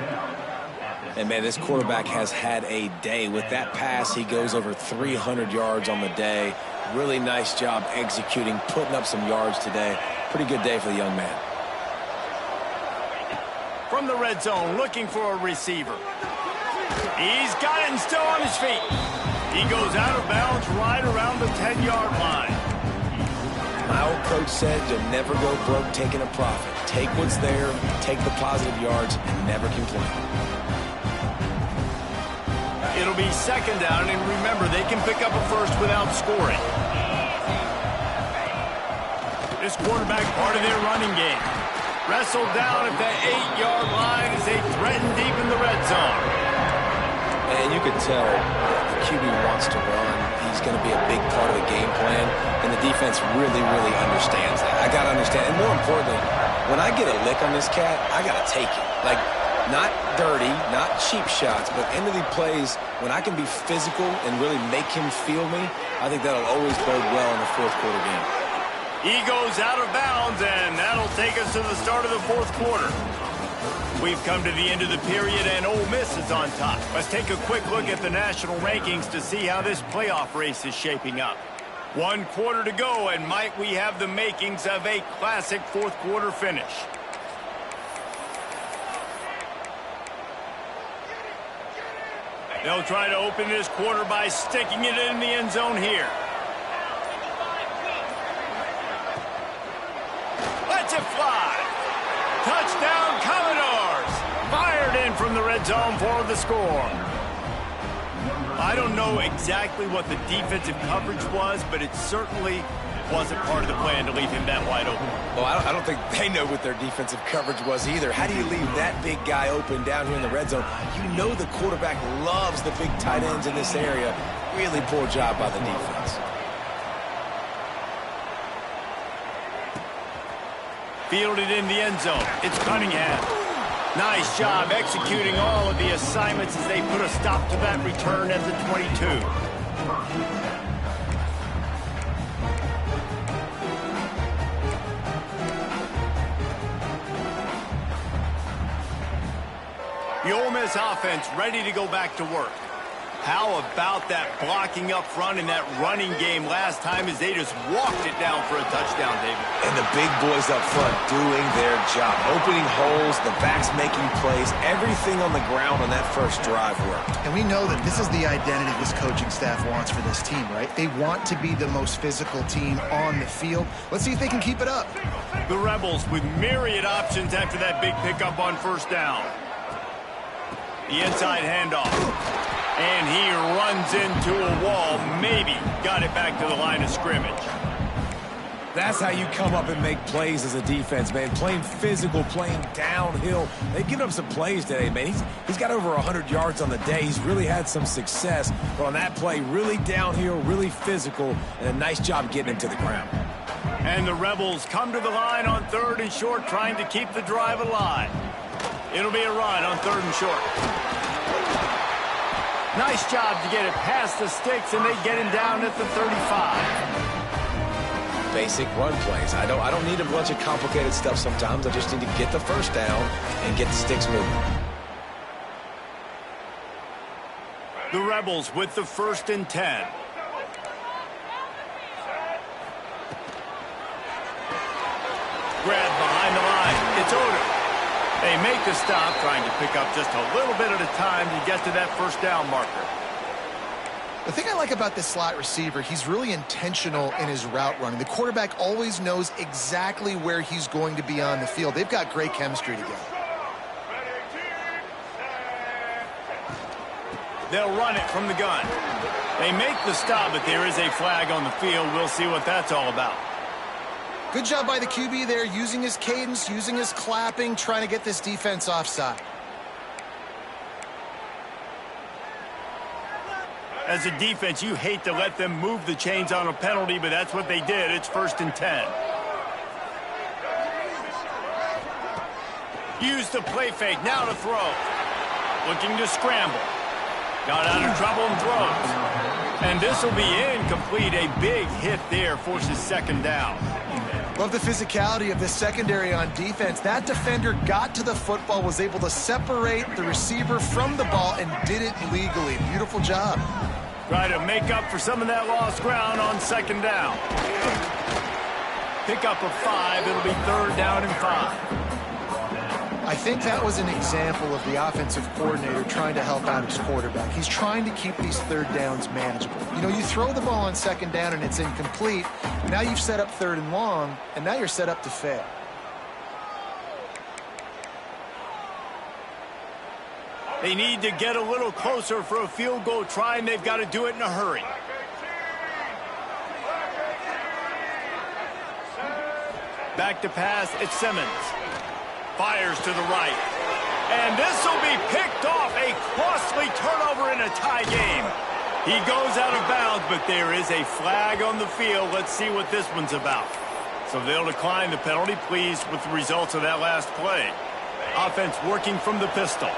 And, man, this quarterback has had a day. With that pass, he goes over 300 yards on the day. Really nice job executing, putting up some yards today. Pretty good day for the young man. From the red zone, looking for a receiver. He's got it and still on his feet. He goes out of bounds right around the 10-yard line. My old coach said you'll never go broke taking a profit. Take what's there, take the positive yards, and never complain. It'll be 2nd down, and remember, they can pick up a first without scoring. This quarterback part of their running game. Wrestled down at the 8-yard line as they threaten deep in the red zone. And you can tell the QB wants to run. He's going to be a big part of the game plan, and the defense really, really understands that. I got to understand, and more importantly, when I get a lick on this cat, I got to take it. Like, not dirty, not cheap shots, but end of the plays, when I can be physical and really make him feel me, I think that'll always bode well in the fourth quarter game. He goes out of bounds, and that'll take us to the start of the fourth quarter. We've come to the end of the period, and Ole Miss is on top. Let's take a quick look at the national rankings to see how this playoff race is shaping up. 1 quarter to go, and might we have the makings of a classic fourth-quarter finish. They'll try to open this quarter by sticking it in the end zone here. Let's it fly. Touchdown, Commodores. Fired in from the red zone for the score. I don't know exactly what the defensive coverage was, but it certainly wasn't part of the plan to leave him that wide open. Well, I don't think they know what their defensive coverage was either. How do you leave that big guy open down here in the red zone? You know the quarterback loves the big tight ends in this area. Really poor job by the defense. Fielded in the end zone. It's Cunningham. Nice job executing all of the assignments as they put a stop to that return at the 22. The Ole Miss offense ready to go back to work. How about that blocking up front in that running game last time as they just walked it down for a touchdown, David? And the big boys up front doing their job. Opening holes, the backs making plays, everything on the ground on that first drive worked. And we know that this is the identity this coaching staff wants for this team, right? They want to be the most physical team on the field. Let's see if they can keep it up. The Rebels with myriad options after that big pickup on first down. The inside handoff. And he runs into a wall. Maybe got it back to the line of scrimmage. That's how you come up and make plays as a defense, man. Playing physical, playing downhill. They've given up some plays today, man. He's got over 100 yards on the day. He's really had some success. But on that play, really downhill, really physical, and a nice job getting him to the ground. And the Rebels come to the line on 3rd and short, trying to keep the drive alive. It'll be a run on 3rd and short. Nice job to get it past the sticks, and they get him down at the 35. Basic run plays. I don't need a bunch of complicated stuff sometimes. I just need to get the first down and get the sticks moving. The Rebels with the 1st and 10. Grab behind the line. It's Odom. They make the stop, trying to pick up just a little bit at a time to get to that first down marker. The thing I like about this slot receiver, he's really intentional in his route running. The quarterback always knows exactly where he's going to be on the field. They've got great chemistry together. They'll run it from the gun. They make the stop, but there is a flag on the field. We'll see what that's all about. Good job by the QB there, using his cadence, using his clapping, trying to get this defense offside. As a defense, you hate to let them move the chains on a penalty, but that's what they did. It's 1st and 10. Use the play fake, now to throw. Looking to scramble. Got out of trouble and throws. And this will be incomplete. A big hit there forces 2nd down. Love the physicality of this secondary on defense. That defender got to the football, was able to separate the receiver from the ball, and did it legally. Beautiful job. Try to make up for some of that lost ground on 2nd down. Pick up of 5. It'll be 3rd down and 5. I think that was an example of the offensive coordinator trying to help out his quarterback. He's trying to keep these 3rd downs manageable. You know, you throw the ball on 2nd down and it's incomplete. Now you've set up 3rd and long, and now you're set up to fail. They need to get a little closer for a field goal try, and they've got to do it in a hurry. Back to pass, it's Simmons. Fires to the right. And this will be picked off. A costly turnover in a tie game. He goes out of bounds, but there is a flag on the field. Let's see what this one's about. So they'll decline the penalty, pleased with the results of that last play. Offense working from the pistol.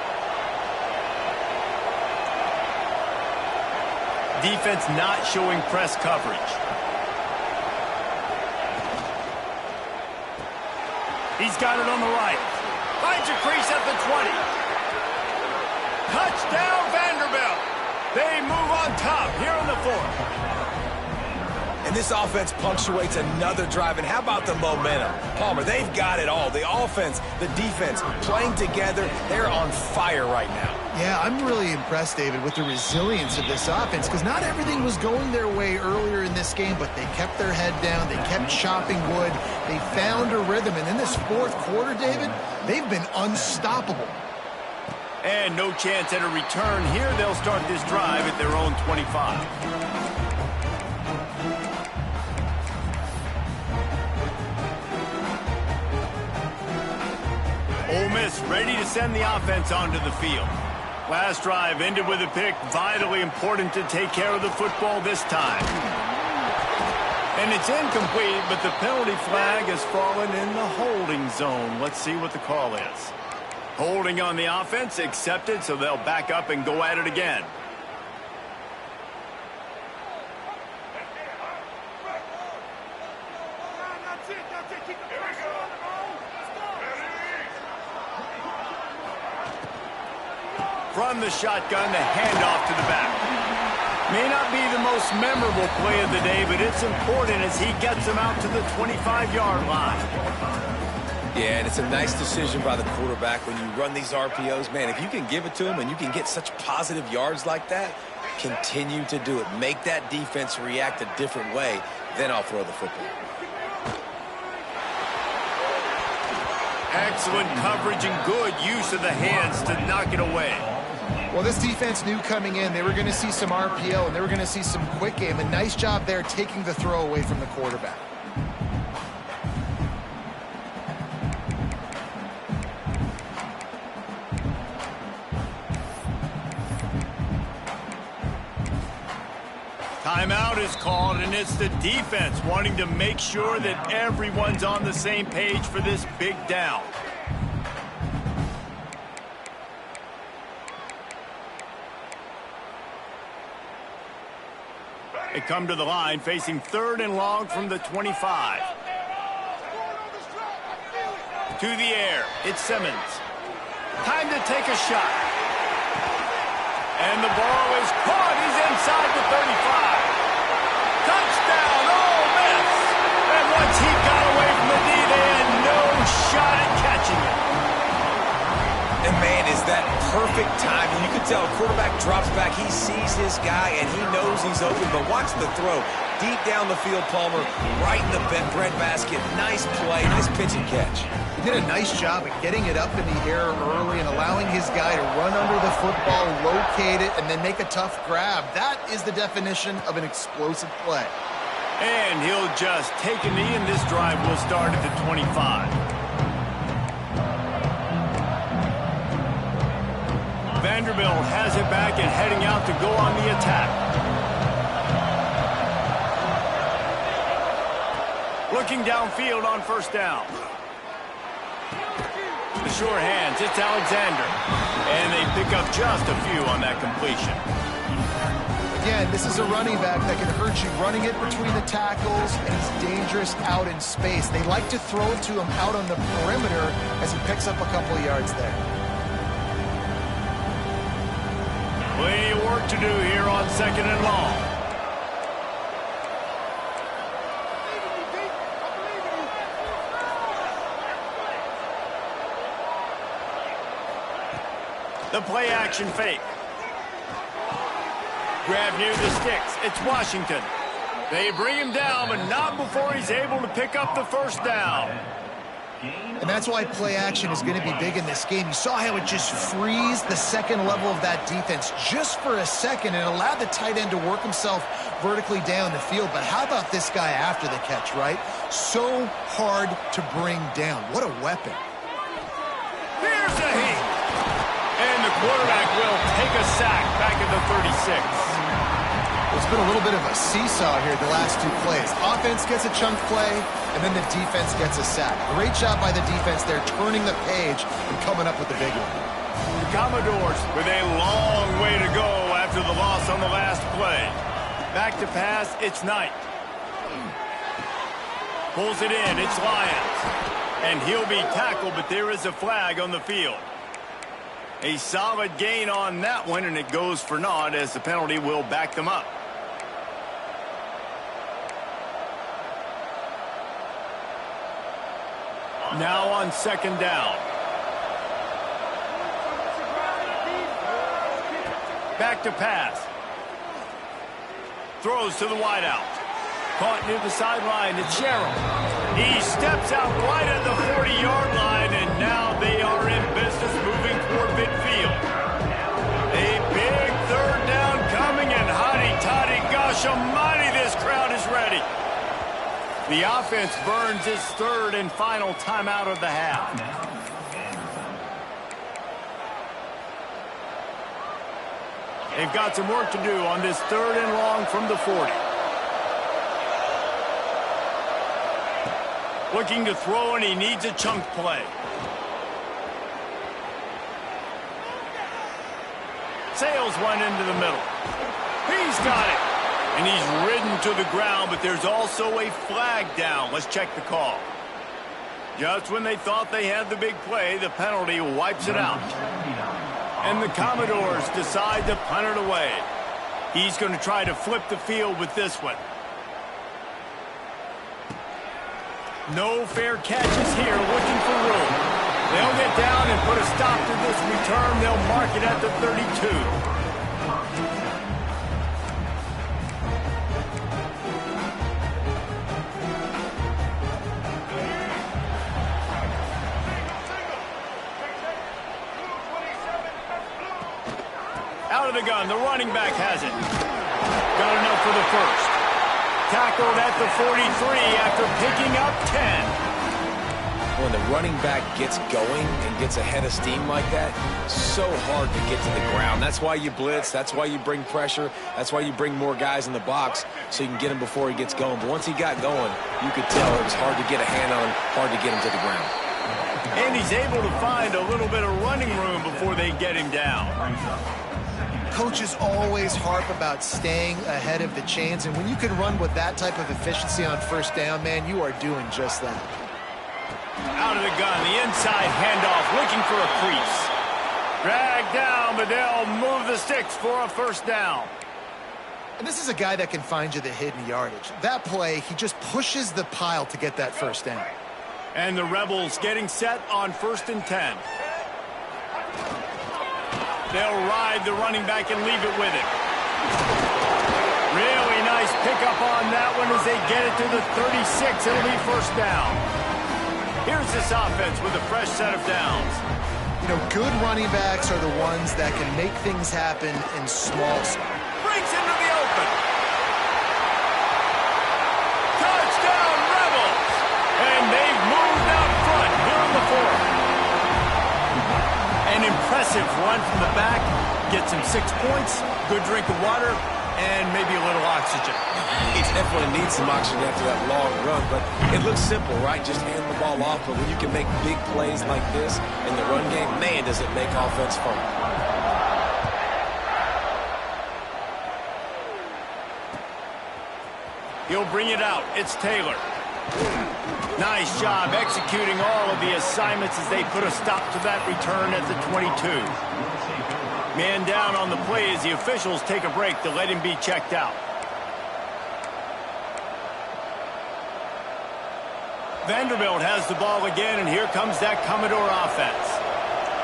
Defense not showing press coverage. He's got it on the right. Finds a crease at the 20. Touchdown, Vanderbilt. They move on top here in the fourth. And this offense punctuates another drive. And how about the momentum? Palmer, they've got it all. The offense, the defense, playing together. They're on fire right now. Yeah, I'm really impressed, David, with the resilience of this offense, because not everything was going their way earlier in this game, but they kept their head down. They kept chopping wood. They found a rhythm. And in this fourth quarter, David, they've been unstoppable. And no chance at a return here. They'll start this drive at their own 25. Ole Miss ready to send the offense onto the field. Last drive ended with a pick. Vitally important to take care of the football this time. And it's incomplete, but the penalty flag has fallen in the holding zone. Let's see what the call is. Holding on the offense, accepted, so they'll back up and go at it again. From the shotgun, the handoff to the back. May not be the most memorable play of the day, but it's important as he gets him out to the 25-yard line. Yeah, and it's a nice decision by the quarterback when you run these RPOs. Man, if you can give it to him and you can get such positive yards like that, continue to do it. Make that defense react a different way, then I'll throw the football. Excellent coverage and good use of the hands to knock it away. Well, this defense knew coming in they were going to see some RPO and they were going to see some quick game. A nice job there taking the throw away from the quarterback. Timeout is called, and it's the defense wanting to make sure that everyone's on the same page for this big down. They come to the line facing 3rd and long from the 25. To the air, it's Simmons. Time to take a shot. And the ball is caught. He's inside the 35. Touchdown, Ole Miss. And once he got away from the D, they had no shot at catching it. And, man, is that perfect timing. You can tell a quarterback drops back. He sees his guy, and he knows he's open. But watch the throw. Deep down the field, Palmer, right in the bread basket. Nice play, nice pitch and catch. He did a nice job of getting it up in the air early and allowing his guy to run under the football, locate it, and then make a tough grab. That is the definition of an explosive play. And he'll just take a knee, and this drive will start at the 25. Vanderbilt has it back and heading out to go on the attack. Looking downfield on 1st down. The short hands, it's Alexander. And they pick up just a few on that completion. Again, this is a running back that can hurt you running it between the tackles, and he's dangerous out in space. They like to throw it to him out on the perimeter as he picks up a couple of yards there. Plenty of work to do here on 2nd and long. The play action fake. Grab near the sticks. It's Washington. They bring him down, but not before he's able to pick up the 1st down. And that's why play action is going to be big in this game. You saw how it just frees the second level of that defense just for a second and allowed the tight end to work himself vertically down the field. But how about this guy after the catch, right? So hard to bring down. What a weapon. Here's a heat. And the quarterback will take a sack back at the 36. It's been a little bit of a seesaw here the last 2 plays. Offense gets a chunk play, and then the defense gets a sack. Great job by the defense there, turning the page and coming up with the big one. The Commodores with a long way to go after the loss on the last play. Back to pass, it's Knight. Pulls it in, it's Lyons. And he'll be tackled, but there is a flag on the field. A solid gain on that one, and it goes for naught as the penalty will back them up. Now on second down. Back to pass. Throws to the wideout. Caught near the sideline. It's Sherrill. He steps out right at the 40-yard line, and now they are in business moving toward midfield. A big third down coming, and hotty-toddy, gosh almighty, this crowd is ready. The offense burns its third and final timeout of the half. They've got some work to do on this third and long from the 40. Looking to throw, and he needs a chunk play. Sails one into the middle. He's got it. And he's ridden to the ground, but there's also a flag down. Let's check the call. Just when they thought they had the big play, the penalty wipes it out. And the Commodores decide to punt it away. He's going to try to flip the field with this one. No fair catches here, looking for room. They'll get down and put a stop to this return. They'll mark it at the 32. Out of the gun, the running back has it. Got enough for the first. Tackled at the 43 after picking up 10. When the running back gets going and gets ahead of steam like that, so hard to get to the ground. That's why you blitz. That's why you bring pressure. That's why you bring more guys in the box so you can get him before he gets going. But once he got going, you could tell it was hard to get a hand on him, hard to get him to the ground. And he's able to find a little bit of running room before they get him down. Coaches always harp about staying ahead of the chains, and when you can run with that type of efficiency on first down, man, you are doing just that. Out of the gun, the inside handoff, looking for a crease. Dragged down, but they'll move the sticks for a first down. And this is a guy that can find you the hidden yardage. That play, he just pushes the pile to get that first down. And the Rebels getting set on 1st and 10. They'll ride the running back and leave it with him. Really nice pickup on that one as they get it to the 36. It'll be first down. Here's this offense with a fresh set of downs. You know, good running backs are the ones that can make things happen in small space. Brings into the open. Touchdown, Rebels! And they've moved out front here in the fourth. An impressive run from the back. Gets him 6 points, good drink of water, and maybe a little oxygen. He definitely needs some oxygen after that long run, but it looks simple, right? Just hand the ball off, but when you can make big plays like this in the run game, man, does it make offense fun. He'll bring it out. It's Taylor. Nice job executing all of the assignments as they put a stop to that return at the 22. Man down on the play as the officials take a break to let him be checked out. Vanderbilt has the ball again, and here comes that Commodore offense.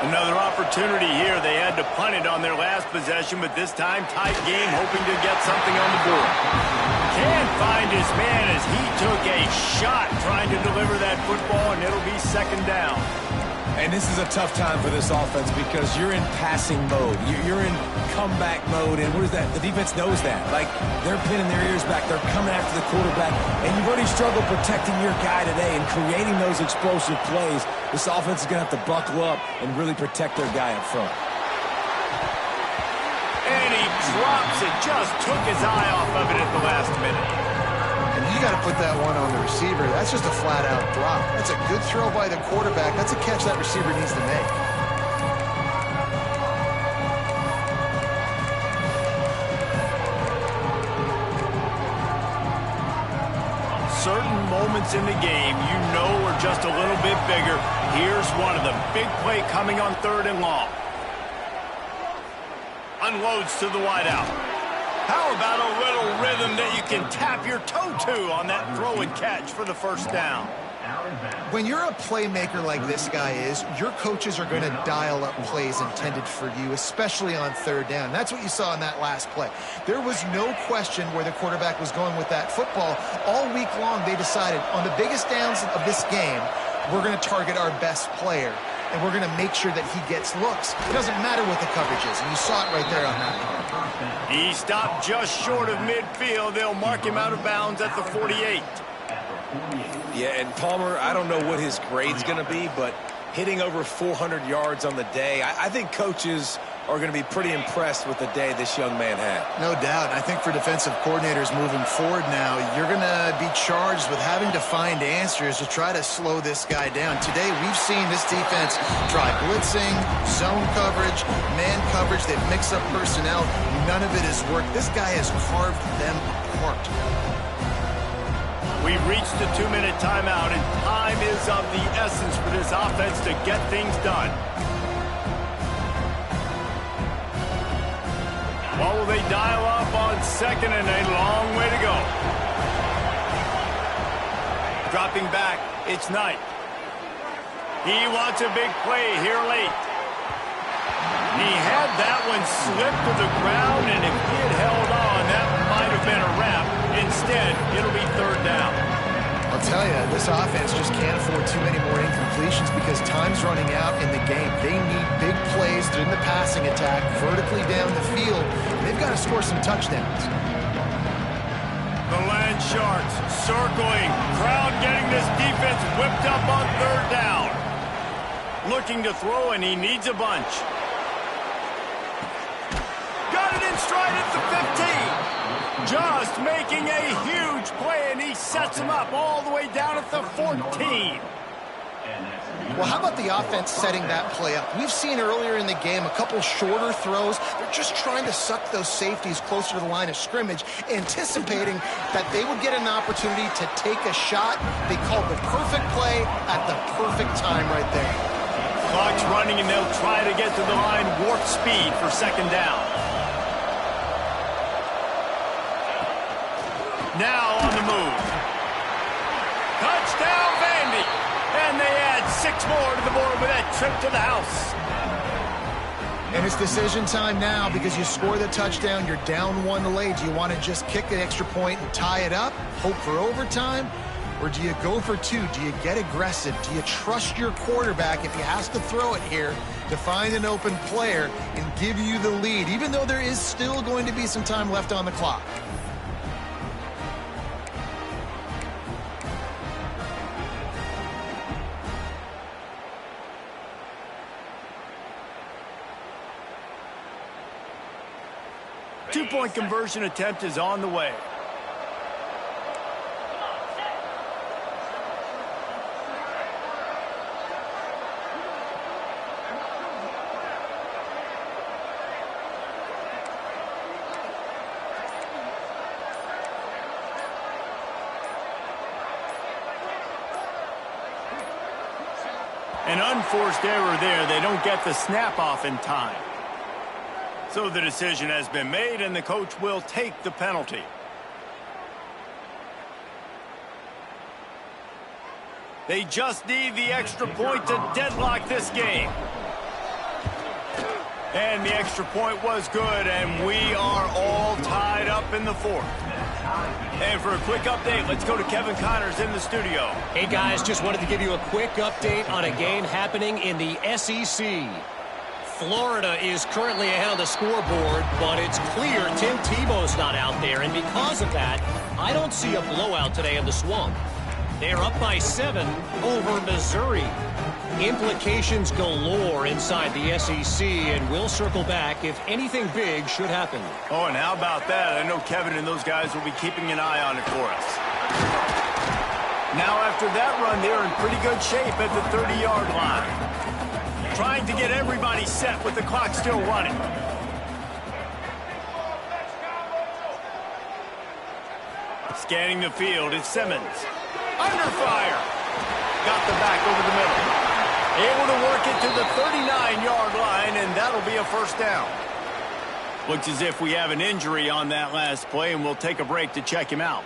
Another opportunity here. They had to punt it on their last possession, but this time tight game, hoping to get something on the board. Can't find his man as he took a shot trying to deliver that football, and it'll be second down. And this is a tough time for this offense because you're in passing mode. You're in comeback mode, and what is that? The defense knows that. Like, they're pinning their ears back. They're coming after the quarterback, and you've already struggled protecting your guy today and creating those explosive plays. This offense is going to have to buckle up and really protect their guy up front. And he drops it. Just took his eye off of it at the last minute. And you got to put that one on the receiver. That's just a flat-out drop. That's a good throw by the quarterback. That's a catch that receiver needs to make. Certain moments in the game you know are just a little bit bigger. Here's one of them. Big play coming on 3rd and long. Unloads to the wideout. How about a little rhythm that you can tap your toe to on that throw and catch for the first down? When you're a playmaker like this guy is, your coaches are going to dial up plays intended for you, especially on 3rd down. That's what you saw in that last play. There was no question where the quarterback was going with that football. All week long, they decided on the biggest downs of this game, we're going to target our best player, and we're going to make sure that he gets looks. It doesn't matter what the coverage is, and you saw it right there on that play. He stopped just short of midfield. They'll mark him out of bounds at the 48. Yeah, and Palmer, I don't know what his grade's going to be, but hitting over 400 yards on the day, I think coaches are going to be pretty impressed with the day this young man had. No doubt. I think for defensive coordinators moving forward now, you're going to be charged with having to find answers to try to slow this guy down. Today, we've seen this defense try blitzing, zone coverage, man coverage. They've mixed up personnel. None of it has worked. This guy has carved them apart. We've reached the 2-minute timeout, and time is of the essence for this offense to get things done. What will they dial up on 2nd and a long way to go? Dropping back, it's Knight. He wants a big play here late. He had that one slip to the ground, and if he had held on, that might have been a wrap. Instead, it'll be 3rd down. I'll tell you, this offense just can't afford too many more incompletions because time's running out in the game. They need big plays in the passing attack, vertically down the field. They've got to score some touchdowns. The Land Sharks circling. Crowd getting this defense whipped up on 3rd down. Looking to throw, and he needs a bunch. Got it in stride at the 15. Just making a huge play, and he sets him up all the way down at the 14. Well, how about the offense setting that play up? We've seen earlier in the game a couple shorter throws. They're just trying to suck those safeties closer to the line of scrimmage, anticipating that they would get an opportunity to take a shot. They called the perfect play at the perfect time right there. Clock's running, and they'll try to get to the line warp speed for 2nd down. Now on the move. Touchdown, Vandy. And they add 6 more to the board with that trip to the house. And it's decision time now because you score the touchdown, you're down 1 late. Do you want to just kick the extra point and tie it up, hope for overtime? Or do you go for 2? Do you get aggressive? Do you trust your quarterback if he has to throw it here to find an open player and give you the lead, even though there is still going to be some time left on the clock? Two-point conversion attempt is on the way. An unforced error there. They don't get the snap off in time. So the decision has been made, and the coach will take the penalty. They just need the extra point to deadlock this game. And the extra point was good, and we are all tied up in the 4th. And for a quick update, let's go to Kevin Connors in the studio. Hey, guys, just wanted to give you a quick update on a game happening in the SEC. Florida is currently ahead of the scoreboard, but it's clear Tim Tebow's not out there, and because of that, I don't see a blowout today in the Swamp. They're up by 7 over Missouri. Implications galore inside the SEC, and we'll circle back if anything big should happen. Oh, and how about that? I know Kevin and those guys will be keeping an eye on it for us. Now, after that run, they're in pretty good shape at the 30-yard line. Trying to get everybody set with the clock still running. Scanning the field, it's Simmons. Under fire. Got the back over the middle. Able to work it to the 39-yard line, and that'll be a first down. Looks as if we have an injury on that last play, and we'll take a break to check him out.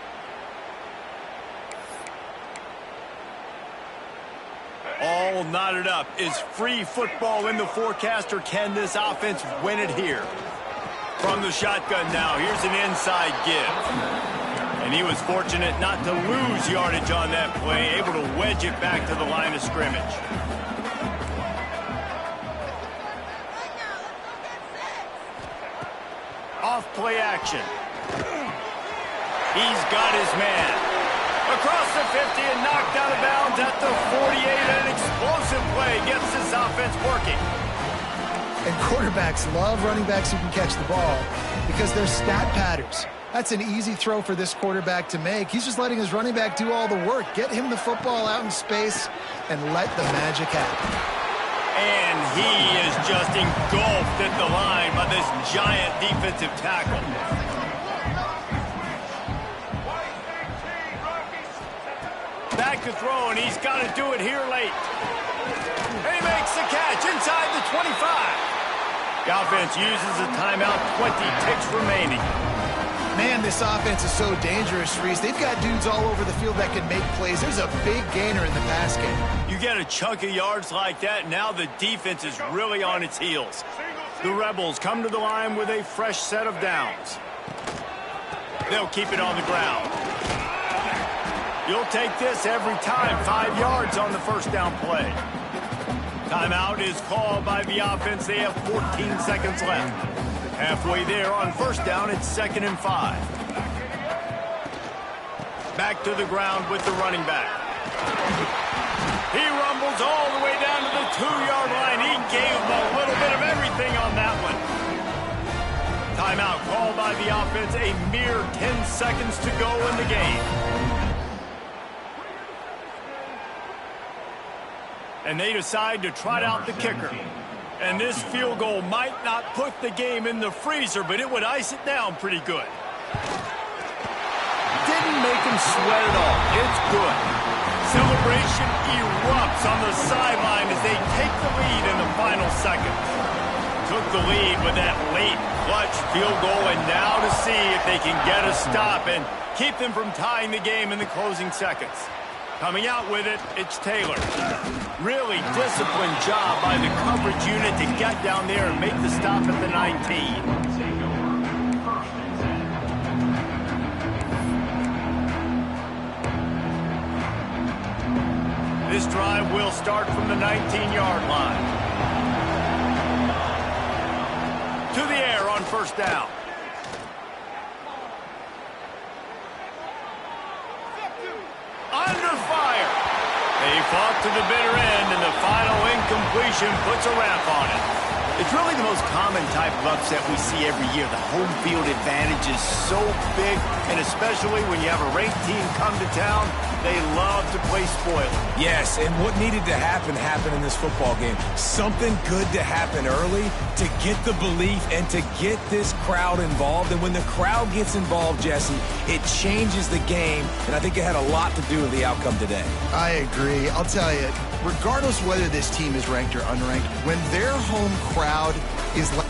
All knotted up. Is free football in the forecast, or can this offense win it here? From the shotgun now, here's an inside give. And he was fortunate not to lose yardage on that play, able to wedge it back to the line of scrimmage. Off play action. He's got his man. Across the 50 and knocked out of bounds at the 48. An explosive play gets this offense working. And quarterbacks love running backs who can catch the ball because they're stat patterns. That's an easy throw for this quarterback to make. He's just letting his running back do all the work. Get him the football out in space and let the magic happen. And he is just engulfed at the line by this giant defensive tackle. Back to throw, and he's got to do it here late. And he makes the catch inside the 25. The offense uses a timeout, 20 ticks remaining. Man, this offense is so dangerous, Reese. They've got dudes all over the field that can make plays. There's a big gainer in the pass game. You get a chunk of yards like that, now the defense is really on its heels. The Rebels come to the line with a fresh set of downs. They'll keep it on the ground. You'll take this every time. 5 yards on the first down play. Timeout is called by the offense. They have 14 seconds left. Halfway there on first down, it's 2nd and 5. Back to the ground with the running back. He rumbles all the way down to the 2-yard line. He gave him a little bit of everything on that one. Timeout called by the offense. A mere 10 seconds to go in the game. And they decide to trot out the kicker. And this field goal might not put the game in the freezer, but it would ice it down pretty good. Didn't make him sweat at all. It's good. Celebration erupts on the sideline as they take the lead in the final seconds. Took the lead with that late clutch field goal, and now to see if they can get a stop and keep them from tying the game in the closing seconds. Coming out with it, it's Taylor. Really disciplined job by the coverage unit to get down there and make the stop at the 19. This drive will start from the 19-yard line. To the air on first down. Under fire. They fought to the bitter end, and the final incompletion puts a wrap on it. It's really the most common type of upset we see every year. The home field advantage is so big, and especially when you have a ranked team come to town, they love to play spoiler. Yes, and what needed to happen happened in this football game. Something good to happen early to get the belief and to get this crowd involved. And when the crowd gets involved, Jesse, it changes the game, and I think it had a lot to do with the outcome today. I agree. I'll tell you, regardless whether this team is ranked or unranked, when their home crowd is like